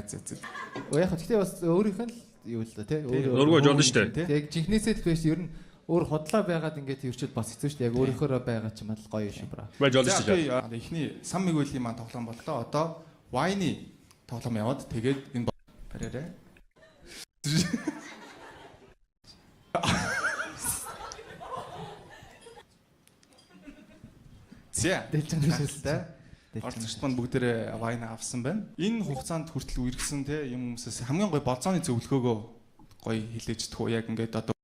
H: Яг гэхдээ бас өөрийнх нь л юу л да тий.
C: Нургууж болно шүү дээ.
H: Яг жинхнээсээ л биш ер нь өөр хотлоо байгаад ингээд тэрчүүд бас хэцүү шүү дээ. Яг өөрийнхөөрөө байгаа ч юм бол гоё юм браа.
C: Байж болно шүү дээ.
B: Эхний Сан Мигуэлийн маань тоглоом боллоо. Одоо Wine тоглоом яваад тэгээд энэ бариараа. Зя.
H: Дэлжинжүүлсэн.
B: Орцогчд маань бүгдээрээ Wine авсан байна. Энэ хугацаанд хүртэл үргэлжсэн те юм хүмүүсээс хамгийн гоё болцооны зөвлөгөөгөө гоё хилээж чадах уу? Яг ингээд одоо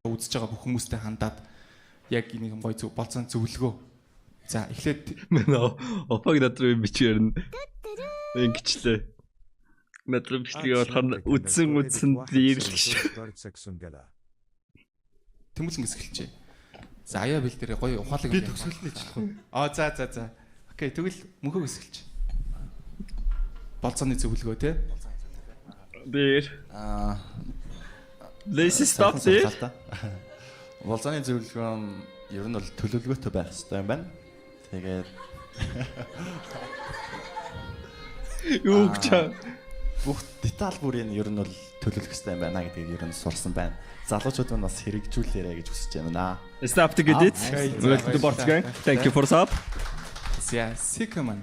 B: үзэж байгаа бүх хүмүүстэй хандаад яг нэг гоё болцооны зөвлөгөө. За эхлээд
C: Мэнэ опаг надрын бичээр нь ингэчлээ. Надрын бичлэгээ болохоор үдсэн ирлэх шүү.
B: Тэмүүлэнгээс эхэлчихье. За аяа бил дээр гоё ухаалаг
F: би төгсгөлнө ч болох уу?
B: За. Окей, тэгвэл мөнхөөс эхэлчих. Болцооны зөвлөгөө те.
C: Дээр Let's stop there.
E: Болцооны зөвлөгөө нь ер нь бол төлөвлөгөөтэй байх хэрэгтэй юм байна. Тэгээд
C: юу гэж
E: бүх деталь бүрийн ер нь бол төлөвлөх хэрэгтэй юм байна гэдгийг ер нь сурсан байна. Залуучууд нь бас хэрэгжүүлээрэй гэж хүсэж байна.
C: Stop to get it. Welcome to Portugal. Thank you for sub.
B: Yeah, Sikaman.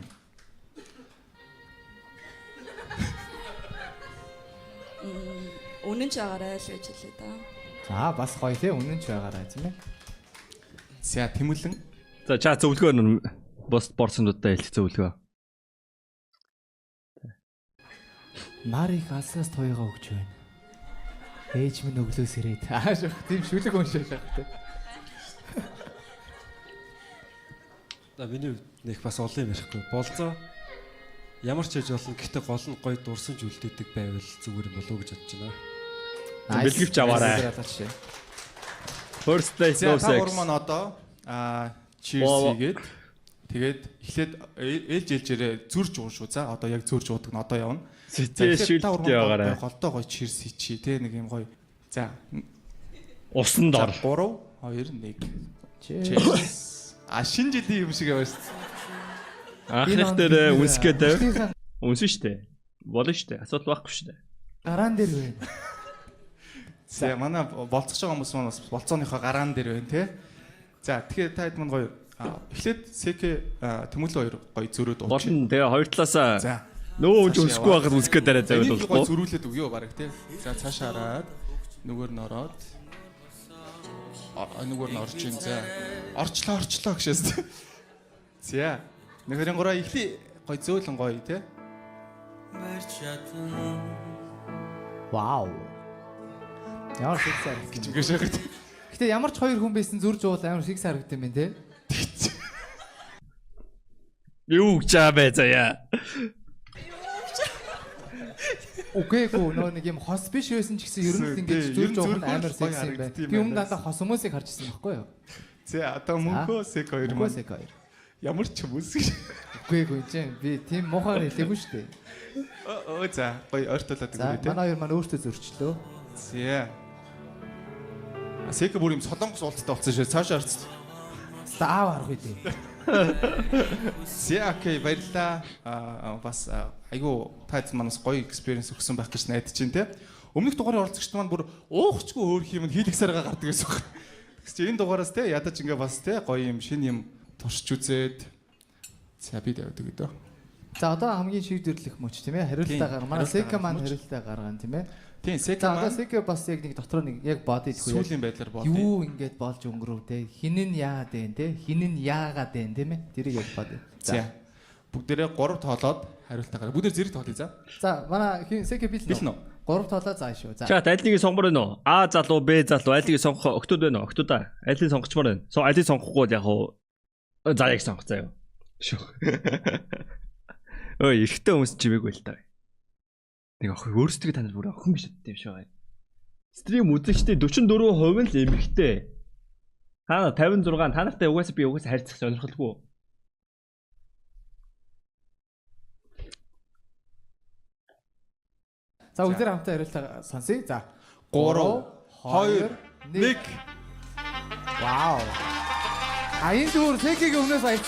G: Үнэн ч байгаарай л гэж хэлээ да.
H: За бас гоё тий үнэн ч байгаарай тийм ээ.
B: За Тэмүүлэн.
C: За чаа зөвлөгөө нь бос борсонуудтай хэлэх зөвлөгөө.
H: Нарыг алсаас туйгаа өгч байна. Ээж минь өглөөс ирээд ааш тийм шүлэг уншиж байгаа тий.
F: За миний нэг бас олон юм ярихгүй. Болзоо ямар ч хийж болно. Гэхдээ гол нь гоё дурсан ч үлдээдэг байвал зүгээр юм болов уу гэж бодож байна.
C: Бэлгэвч аваарай. First place no sex.
B: Та гурав маань одоо cheers хийгээд тэгээд эхлээд ээлжээрээ зурж ууш шүү. За одоо яг зурж уудаг нь одоо явна.
C: Сэтгэл шүлтээ яваарай.
B: Голдоо гоё cheers хийчи те нэг юм гоё. За
C: усанд ор.
B: 3 2 1. Cheers. Шинэ жилийн юм шиг яваа шүү.
C: Анхных дээр үнсгээд үнсэн штэ. Болно штэ. Асуудал байхгүй штэ.
H: Гараан дээр байна.
B: За манай болцож байгаа хүмүүс маань бас болцооныхоо гараан дээр байна те. За тэгэхээр та хэд мань гоё эхлээд Сэкэ Тэмүүлэн хоёр гоё зөрөөд уучих.
C: Болно тэгээ хоёр талаасаа нөө өнж өсөхгүй байгаад үнсгээд дараа завьд
B: болохгүй. Гоё зөрүүлээд өгөө бараг те. За цаашаа хараад нүгээр нь ороод нүгээр нь орж ин за. Орчлоо гэшээс. За 1 2 3 эхлэе гоё зөөлөн гоё те.
H: Вау. Ямар шиг
B: харагдав.
H: Гэтэ ямар ч хоёр хүн байсан зурж уул амар шиг харагдав юм те.
C: Юу гэж аа заяа.
H: Окей гоо нэг юм хос биш байсан ч гэсэн ер нь ингэж зурж уул нь амар секс юм байна. Би өмнө дандаа хос хүмүүсийг харж ирсэн байхгүй юу?
B: За одоо мөнхөө Сэк хоёр маань. Ямар ч юм үсгэж.
H: Үгүй ээ чинь би тийм муухай хэлээгүй шүү дээ.
B: За гоё ойртуулаад өгөө те.
H: Манай хоёр маань өөртөө зөрчлөө.
B: За. Сэк бүр юм солонгос уулзтай болсон шүү. Цаашаа орц.
H: Став арах үү.
B: За окей баярлаа. Бас айгу тайц манаас гоё экспириенс өгсөн байх гэж найдаж байна те. Өмнөх дугаарыг оролцогчд маань бүр уухчгүй өөр юм хийлгсараа гардаг гэсэн үг. Тэгс энэ дугаараас те ядаж ингээ бас те гоё юм шинэ юм туршиж үзээд за би давдаг гэдэг.
H: За одоо хамгийн шийдвэрлэх мөч тийм ээ хариултаа гаргана. Манай Сэка маань хариултаа гаргана тийм ээ.
B: Тийм Сэка маань
H: Сэка бас яг нэг дотор нэг яг бодъё
B: гэхгүй. Сүүлийн байдлаар бодъё.
H: Юу ингэж болж өнгөрөв те. Хин нь яагаад вэ те. Хин нь яагаад вэ тийм ээ. Тэрийг яг бодъё.
B: За бүгдээрээ 3 тоолоод хариултаа гаргана. Бүгдээр зэрэг тоолъё за.
H: За манай Сэка бил нөө. 3 тоолоо заа шүү. За.
C: Чат аль нэгийг сонгомоор байна уу? А залуу, Б залуу аль нэгийг сонгох октод байна уу? Октодаа. Алийг сонгочмоор байна. Алийг сонгохгүй бол яг уу за яг сонгох заяа. Шүү. Ой, ихтэй хүмүүс чимээгүй л таа. Нэг охин өөрсдөө танил бүр охин биш гэдэг юм шиг байна. Стрим үзэгчдийн 44% л эмэгтэй. Хаа 56 та нартай угаасаа би харьцах сонирхолгүй.
H: За бүгдээ хамтаа хариултаа сонсъё. За
B: 3 2 1.
H: Вау. Энэ зүгээр Секигийн өмнөөс аяц.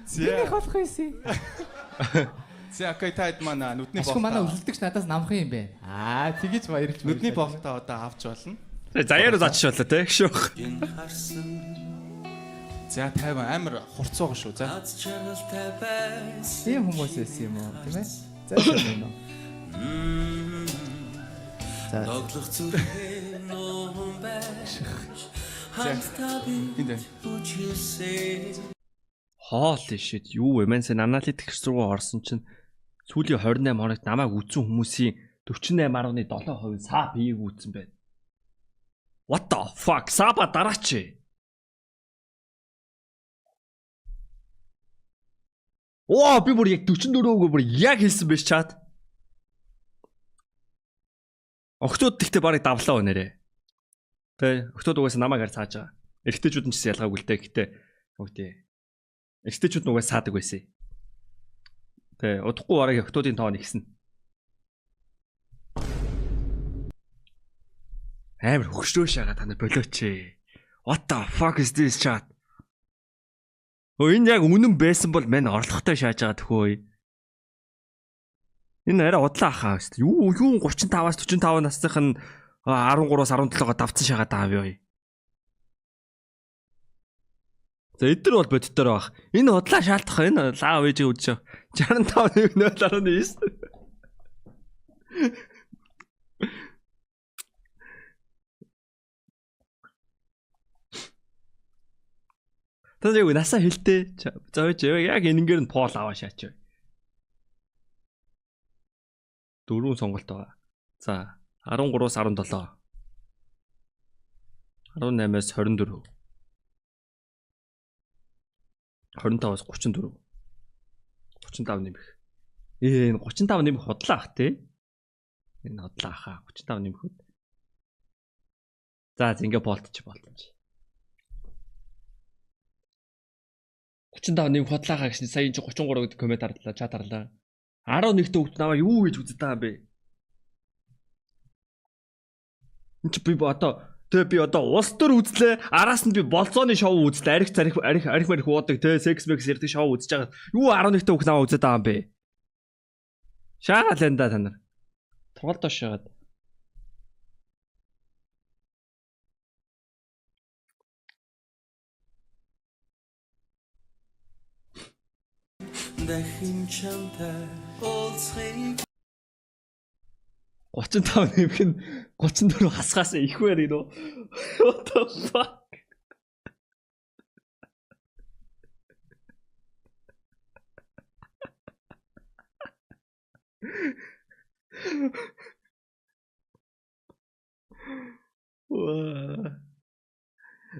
B: Зэ.
H: Болох байсан.
B: Зэ окей таад манай нүдний
H: Ашгүй манай өрсөлдөгч надаас намхан юм байна. Тэгэж баярлж байна.
B: Нүдний болтоо одоо авч болно.
C: Заяар заач болоо те шүүх.
B: За 50 амар хурцуугаа шүү. За.
H: Тийм хүмүүс байсан юм уу, тийм ээ? За тийм үү. За.
B: Энд.
C: Holy shit, юу вэ? Мен сэн аналитикс руу орсон чинь сүүлийн 28 хоногт намайг үзсэн хүмүүсийн 48.7% саа биеийг үзсэн байна. What the fuck? Саба дараач. Оо, би бүр яг 44% бүр яг хэлсэн байж чаад. Охтууд гэхдээ барыг давлаа өнөрөө. Тэ, охтууд угаасаа намайг харж цааж байгаа. Эрэгтэйчүүд нь ч гэсэн ялгаагүй л дээ. Гэхдээ үгтэй. Эрэгтэйчүүд нь угаасаа саадаг байсан. Тэ, удахгүй барыг охтуудын тоо нэгсэн. Амар хөгшрөө шагаа та нар болооч. What the fuck is this chat? Энэ яг үнэн байсан бол мань орлоготой шааж байгаа төхөө. Энэ арай удлаа хаа шүү. Юу 35-аас 45 насных нь 13-аас 17-оо давцсан шагаад байгаа юм. За эдгээр бол боддоор баг. Энэ удлаа шаалтах энэ лав ээжээ үдчих. 65.0.9. Тэнийг насаа хэлтэй. За яг энэнгээр нь пол аваа шаач. 4 сонголт байгаа. За 13-аас 17. 18-аас 24. 25-аас 34. 35 нэмэх. Энэ 35 нэмэх хотлаа ах тий. Энэ хотлаа хаа 35 нэмэхэд. За ингээ болтч. 35 нэмэх хотлаа хаа гэсэн сая энэ 33 гэдэг коммент харлаа, чат харлаа. 11-т өвт наваа юу гэж үзэж байгаа юм бэ? Энд би одоо би одоо улс төр үзлээ. Араас нь би болцооны шоу үзлээ. Арих марих уудаг те секс мэкс ярддаг шоу үзэж байгаа. Юу 11-т өвт наваа үзэж байгаа юм бэ? Шаагаал энэ да та нар. Тоглолтоо шаагаад.
L: дахин чамтай уулзахыг
C: 35 нэмэх нь 34 хасгаас ихвэр юм уу? What the fuck?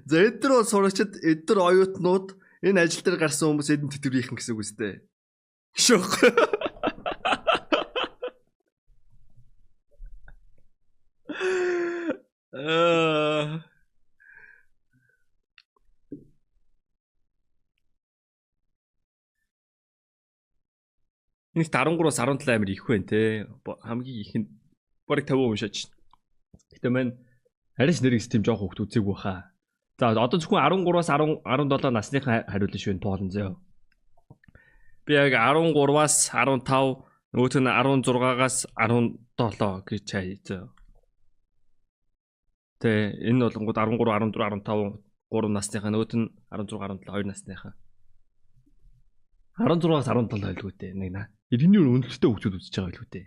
C: За эдгээр бол сурагчид эдгээр оюутнууд энэ ажил дээр гарсан хүмүүс эдэн тэтгэврийнхэн гэсэн үг үстэй. Шок. Нэг 13-аас 17 амир их байна те. Хамгийн их нь бараг 50 уншаач. Гэтэ мань арайч нэр систем жоох хөвгт үзээгүй хаа. За одоо зөвхөн 13-аас 17 насныхан хариулна шүү энэ поолн зөө. Би яг 13-аас 15, нөгөөх нь 16-аас 17 гэж хайзаа. Тэ энэ болгонгууд 13, 14, 15 3 насныхаа, нөгөөх нь 16, 17 2 насныхаа. 16-аас 17 байлгүй дээ. Нэг наа. Иргэний өнөختөө хөгжүүд үзэж байгаа байлгүй дээ.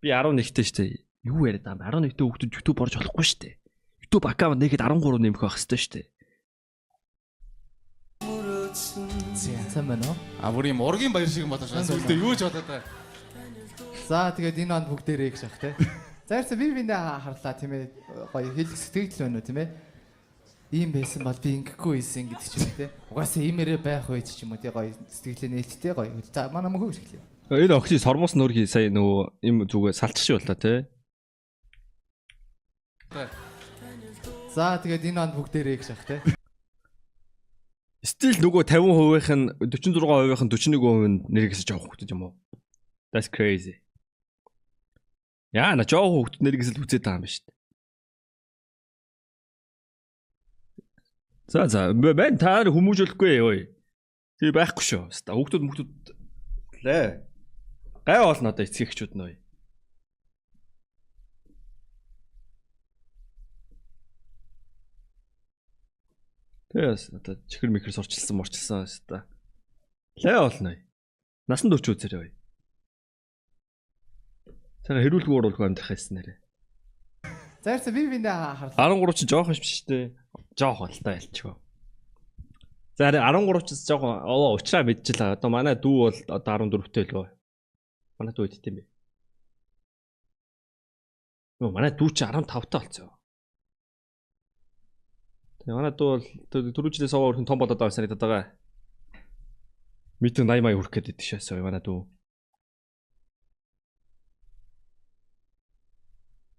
C: Би 11-тэй штэ. Юу яриад байгаа юм? 11-тэй хөгжүүд YouTube орж болохгүй штэ. YouTube аккаунт нэгэд 13 нэмэх байх хэвчээ штэ.
H: Сайн байна уу?
B: Бүрийн ургийн баяр шиг юм бодож байна. Сүлдээ юу ч бодоод байгаа.
H: За тэгээд энэ онд бүгдээрээ их шах те. За ярьсан би биндээ харлаа тийм ээ. Гоё хэлэх сэтгэл байна уу тийм ээ. Ийм байсан бол би ингэхгүй ийсэн гэдэг ч юм те. Угаасаа иймэрээ байх байж ч юм уу те. Гоё сэтгэлээ нээлттэй гоё. За манай мөхөө хэлээ.
C: Энэ охины сормос нөргий сая нөгөө им зүгээ салчих болоо те.
H: За тэгээд энэ онд бүгдээрээ их шах те.
C: Стил нөгөө 50%-ийнх нь 46%-ийнх нь 41% нэрийгсэж авах хөлтөж юм уу? That's crazy. Яа, на жоо хөлт нэрийгсэл үзээд байгаа юм ба шүү дээ. За мен таар хүмүүжүүлэхгүй ой. Тий байхгүй шүү. Хүүхдүүд лээ. Гай болно одоо эцэг эхчүүд нөө. Тэс одоо чихэр микэр сурчилсан морчилсан хэвээр. Лээ болно. Насан турш үзээрэй. Цаа хэрүүлгүй оруулах амдах байсан нэрэ.
H: Заарсан би биндээ харлаа.
C: 13 ч жоохон биш шүү дээ. Жоохон л та ялчгүй. За 13 ч жоохон уучраа мэдчихлээ. Одоо манай дүү бол одоо 14-тэй л гоо. Манай дүү хэд юм бэ? Нөө манай дүү чи 15-тай болцсон. Тэгээ манай дүү бол түрүү жилээс овоо өрхөн том болоод байгаа санагдаад байгаа. Митэн 80 мая хүрэх гээд идчихээс манай дүү.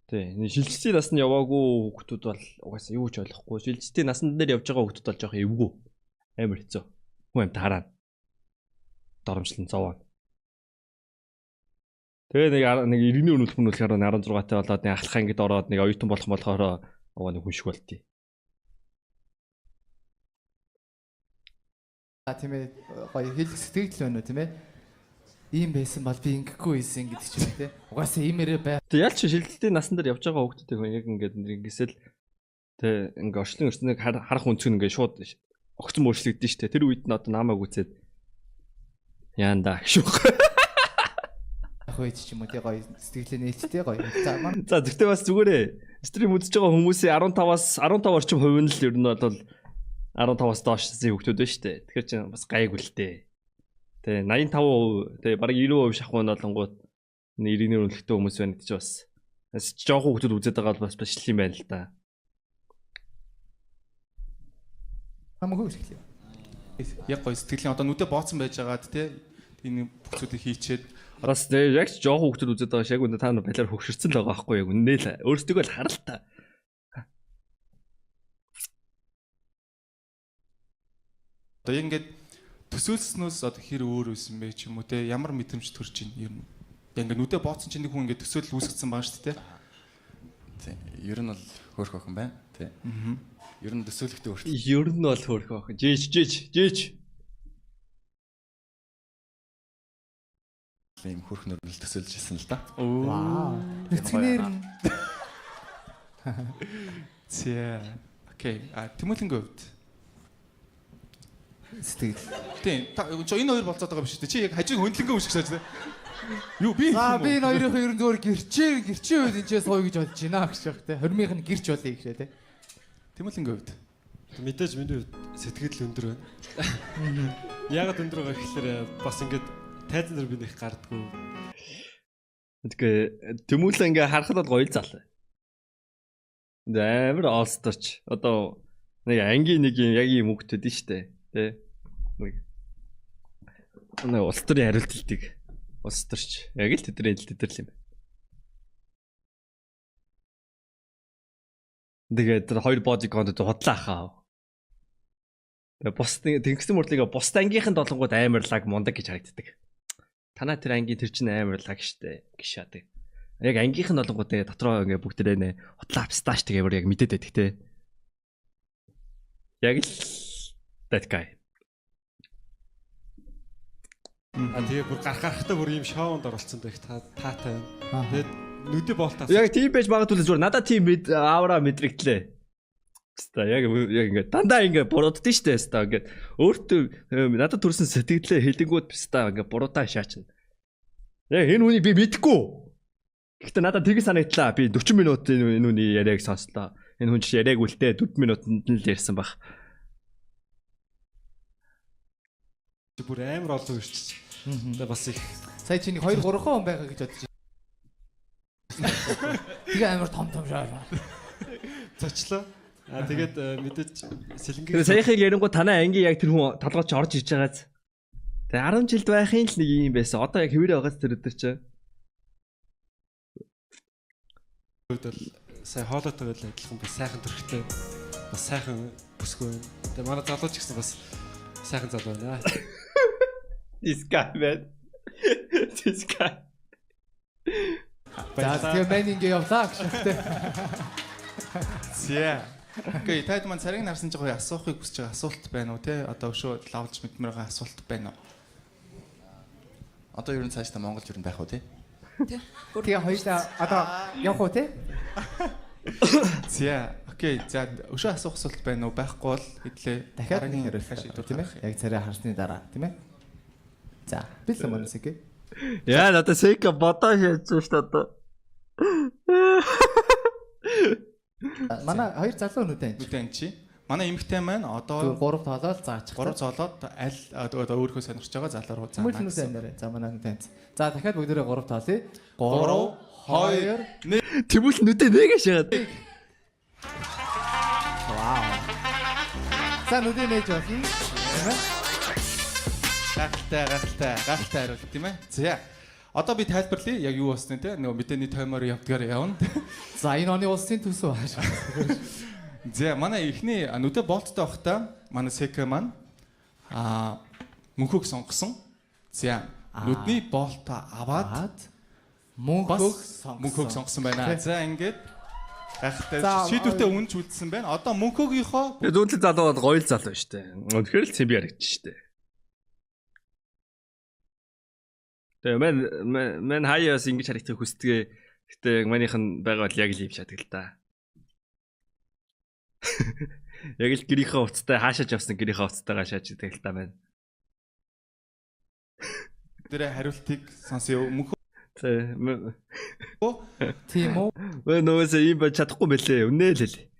C: Тэ, шилжилтийн насанд яваагүй хүүхдүүд бол угаасаа юу ч ойлгохгүй. Шилжилтийн насанд дээр явж байгаа хүүхдүүд бол жоохон эвгүй. Амар хэцүү. Хүн амт хараа. Доромжлон зовоо. Тэгээ нэг 90-ийн өнөлхмөнүүлэхээр 16-тай болоод нэг ахлах ангид ороод нэг оюутан болох болохоор угаа нэг хүн шиг болтий.
H: Тийм ээ, гоё хэлэх сэтгэл байна уу тийм ээ? Ийм байсан бол би ингэхгүй байсан гэдэг ч юм те. Угаасаа иймэрээ бай.
C: Тэг ялч шилжилтийн насан дээр явж байгаа хүүхдүүдийг яг ингээд ингэсэл тэг ингээ орчлон өрснөг харах үнцэн ингээ шууд огцон мөрчлөгдөн штэ. Тэр үед нь одоо намайг үзээд яанда шүү.
H: Яг үеч ч юм уу те гоё сэтгэлээ нээлттэй гоё.
C: За тэгтээ бас зүгээрээ стрим үзэж байгаа хүмүүсийн 15-аас 15 орчим хувь нь л ер нь бол 15-аас доош хүүхдүүд байна штэ. Тэгэхээр чи бас гайг үлдээ. Тэ 85% тэ бараг 90% шахуу нь болонгууд 90-ийн үнэлэхтэй хүмүүс байна гэж бас жоохон хүүхдүүд үзээд байгаа бол бас бичлэх юм байна л да.
H: Хамаагүй бичлээ.
B: Яг гоё сэтгэлийн одоо нүдэ бооцсон байж байгаад те энэ бүхцүүдийг хийчээд
C: бас яг ч жоохон хүүхдүүд үзээд байгаа шиг үнэ та нар балиар хөвгшөрцөн л байгаа байхгүй яг үнэ л өөрсдөө л харалтаа.
B: Одоо ингээд төсөөлснөөс одоо хэр өөр байсан бэ ч юм уу те ямар мэдрэмж төрж ийн ер нь. Ингээд нүдэ бооцсон чинь нэг хүн ингээд төсөөлөл үүсгэсэн байгаа шүү дээ.
E: Тийм. Ер нь бол хөөрх охин байна. Тий. Ер нь төсөөлөхтэй өөрт.
C: Ер нь бол хөөрх охин. Жээж.
E: Ийм хөрх нөрмөл төсөөлж ирсэн л да.
H: Вау. Нүцгнэр нь.
B: Зэ. Окей. Тэмүүлэнгийн хувьд
H: сэтгэл.
B: Тийм. Энэ хоёр болцоод байгаа биш үү? Чи яг хажиг хөндлөнгөө үсгэж байгаа тийм. Юу би
H: За би энэ хоёрын ер нь зөвөр гэрчээ үед энэ сууя гэж бодож байна гэж баг те. Хормынх нь гэрч болъё гэхээ те.
B: Тэмүүлэнгийн хувьд
F: мэдээж миний хувьд сэтгэл өндөр байна. Яагаад өндөр байгаа гэхээр бас ингээд тайзан дээр би нэг гардггүй.
C: Тэгээ Тэмүүлэн ингээ харахад бол гоё л зал. Амар олсторч. Одоо нэг ангийн нэг яг юм хөвгтөд нь штэ. Тэ. Нэг улс төрийн хариултыг улс төрч. Яг л тэдрэл юм. Тэгээд тэр хоёр бодиконд худлаа хаа. Тэгээ бус тэнгисийн мөрдлийг бус ангийнхан долонгууд амар лаг мундаг гэж харагддаг. Танаа тэр ангийн тэр чинь амар лаг штэ гişадаг. Яг ангийнхан долонгууд тэгээ дотроо ингээ бүгдээрээ нэ худлаа псташ тэгээвэр яг мэдээд байдаг те. Яг л that guy.
F: Тэгээ бүр гарахтаа бүр ийм шоунд оролцсон байх таатай байна. Тэгээд нүдэ болтаа.
C: Яг тийм байж магадгүй зүгээр надад тийм аавра мэдрэгдлээ. Хэвээ яг ингээд дандаа ингээд бурууддээ штэ хэвээ ингээд өөртөө надад төрсэн сэтгэлээ хэлэнгүүд хэвээ ингээд буруудаа шаачна. Яг энэ үнийг би мэдэхгүй. Гэхдээ надад тгий санагдлаа. Би 40 минут энэ үний яриаг сонслоо. Энэ хүн чинь яриаг үлдээ 4 минутанд л ярьсан баг.
F: Бүр амар олон ирчих. Тэгээ бас их
H: сая чи нэг 2 3 хүн байгаа гэж бодож. Тэгээ амар том шаа.
F: Цочлоо. Тэгээд мэдээж сэлэнгийн
C: Тэгээ саяхыг ярингуу танаа ангийн яг тэр хүн толгойч орж иж байгааз. Тэгээ 10 жилд байхын л нэг юм байсан. Одоо яг хэвээрээ байгааз тэр өдөр чи.
F: Тэгэл сая хоолойтойгоо адилхан бас сайхан төрхтэй. Бас сайхан бүсгүй. Тэгээ манай залууч гэсэн бас Сайхан залуу байна.
C: This guy man. This guy.
H: За тэгээ мэн ингэ явлаа гэхтэй.
B: Зя. Окей, таад маань цариг нарсан ч гоё асуухыг хүсэж байгаа асуулт байна уу те? Одоо өшөө лавж мэдмээр байгаа асуулт байна уу?
E: Одоо ер нь цаашдаа Монгол ер нь байх уу те?
H: Тэгээ хоёулаа одоо явах уу те?
B: Зя. Окей, за өшөө асуух асуулт байна уу? Байхгүй бол хэдлээ.
H: Дахиад нэг хариулт тийм ээ. Яг царай харсны дараа тийм ээ. За, би л мөн сэгэ.
C: Яа, надад сэгэ бодоо хийж шүү дээ одоо.
H: Манай хоёр залуу нүдэн
B: чи. Манай эмэгтэй маань одоо
H: 3 тоолоод заачих.
B: 3 цолоод аль одоо өөрийнхөө сонирхож байгаа залуу руу заана.
H: Мөн нүдэн нэрээ. За манай нүдэн. За дахиад бүгдээрээ 3 тоолъё. 3 2 1
C: Тэмүүл нүдэн нэгэ шагаад.
H: Вау. За нүдэн нээж болно. Тийм ээ.
B: Гахалтай хариулт тийм ээ. За. Одоо би тайлбарлая. Яг юу болсноо те. Нөгөө мэдээний таймер явдгаар явна.
H: За энэ оны улсын төсөв хааш.
B: За манай эхний нүдэ болттой байхдаа манай СК маань мөнхөг сонгосон. За нүдний болт аваад мөнхөг сонгосон байна. За ингээд гахалтай шийдвэртээ үнж үлдсэн байна. Одоо мөнхөгийнхоо
C: Зүүнлэг залуу бол гоё залуу шүү дээ. Үнэхээр л цэби яригдчих шүү дээ. Тэгээ мен хаяас ингэж харагдахыг хүсдэг. Гэтэ манийх нь байгаа бол яг л юм шатаг л та. Яг л гэрийнхээ уцтай хаашаач явсан гэрийнхээ уцтайгаа шааж идэх л та байна.
B: Тэр хариултыг сонсё. Мөнхөг
H: Тийм үү?
C: Нөөсөө юм ба чадахгүй мэлээ. Үнэ л хэл.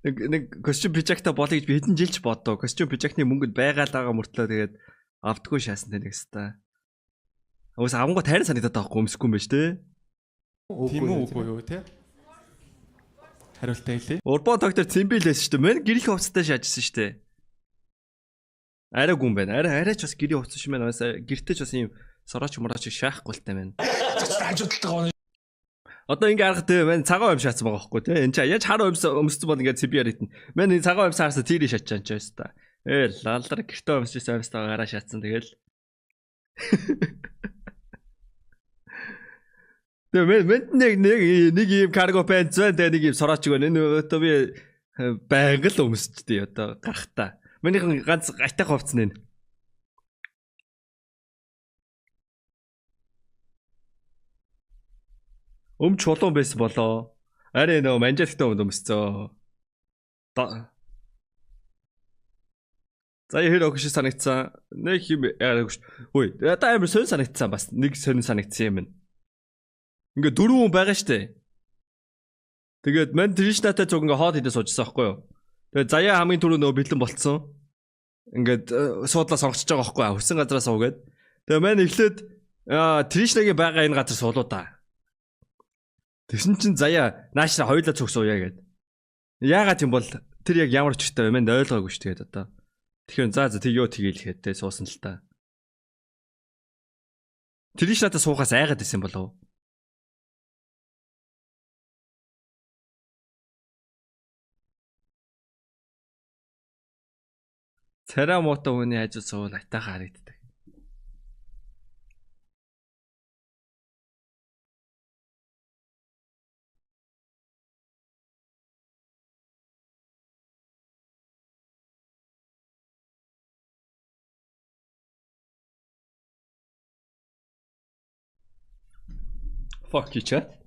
C: Нэг костюм пижакта болъё гэж би хэдэн жилч бодоо. Костюм пижакны мөнгөд байгаалаагаа мөртлөө тэгээд автгүй шаасан тань гэстэй. Өөс авангуу тайран санагдаад байгаа юм өмсөхгүй юм байна шүү дээ.
B: Тийм үү үгүй юу те? Хариултаа хэлээ.
C: Урбан доктор цэмбилээс шүү дээ. Мэн гэрийн хувцастай шаажсан шүү дээ. Арай гүн байна. Арай ч бас гэрийн хувцас шиг байна. Гэртээ ч бас юм сорооч морооч шаахгүй л та байна. Одоо ингээ харахад мэн цагаан юм шаацсан байгаа байхгүй те. Энд чи яаж хар өмссөн бол ингээ цэби яритэн. Мэн энэ цагаан өмсөн харсаа тийрий шатчаан ч байсан та. Лалдар гэртээ өмсөжсэн өмстөө гараа шаацсан тэгэл. Тэгээ нэг юм карго панц байна. Тэгээ нэг юм сорооч гэнэ. Энэ одоо би байнга л өмсчихдээ одоо гарахтаа. Манийхэн ганц гайтах хувцсан нэ. Өмч чулуун байсан болоо. Арай нөө манжаалтай өмсцөө. За хэр огш санагцсан. Нэг юм яарагш. Үй, одоо амар сонь санагцсан бас. Нэг сонь санагцсан юм. Ингээ 4 хүн байгаа штэ. Тэгээд мань Тришнатай зүг ингээ хоол хийдэ суужсан байхгүй юу? Тэгээд заяа хамгийн түрүү нөө бэлэн болцсон. Ингээд суудлаа сонгочж байгаа байхгүй юу? Хөсөн газараа суугээд. Тэгээд мань эхлээд Тришнагийн байгаа энэ газар суулуу да. Тэгсэн чинь заяа наашра хоёулаа цогс ууя гэд. Яагаад юм бол тэр яг ямар ч хэрэгтэй вэ? Мань ойлгоогүй ш тэгээд одоо. Тэгэхээр за тэгё тгийл гэхэд суусан л та. Тришнатай суухаас айгаад исэн болов уу? Царай муутай хүний ажил суул айтайхан харагддаг. Fuck you chat.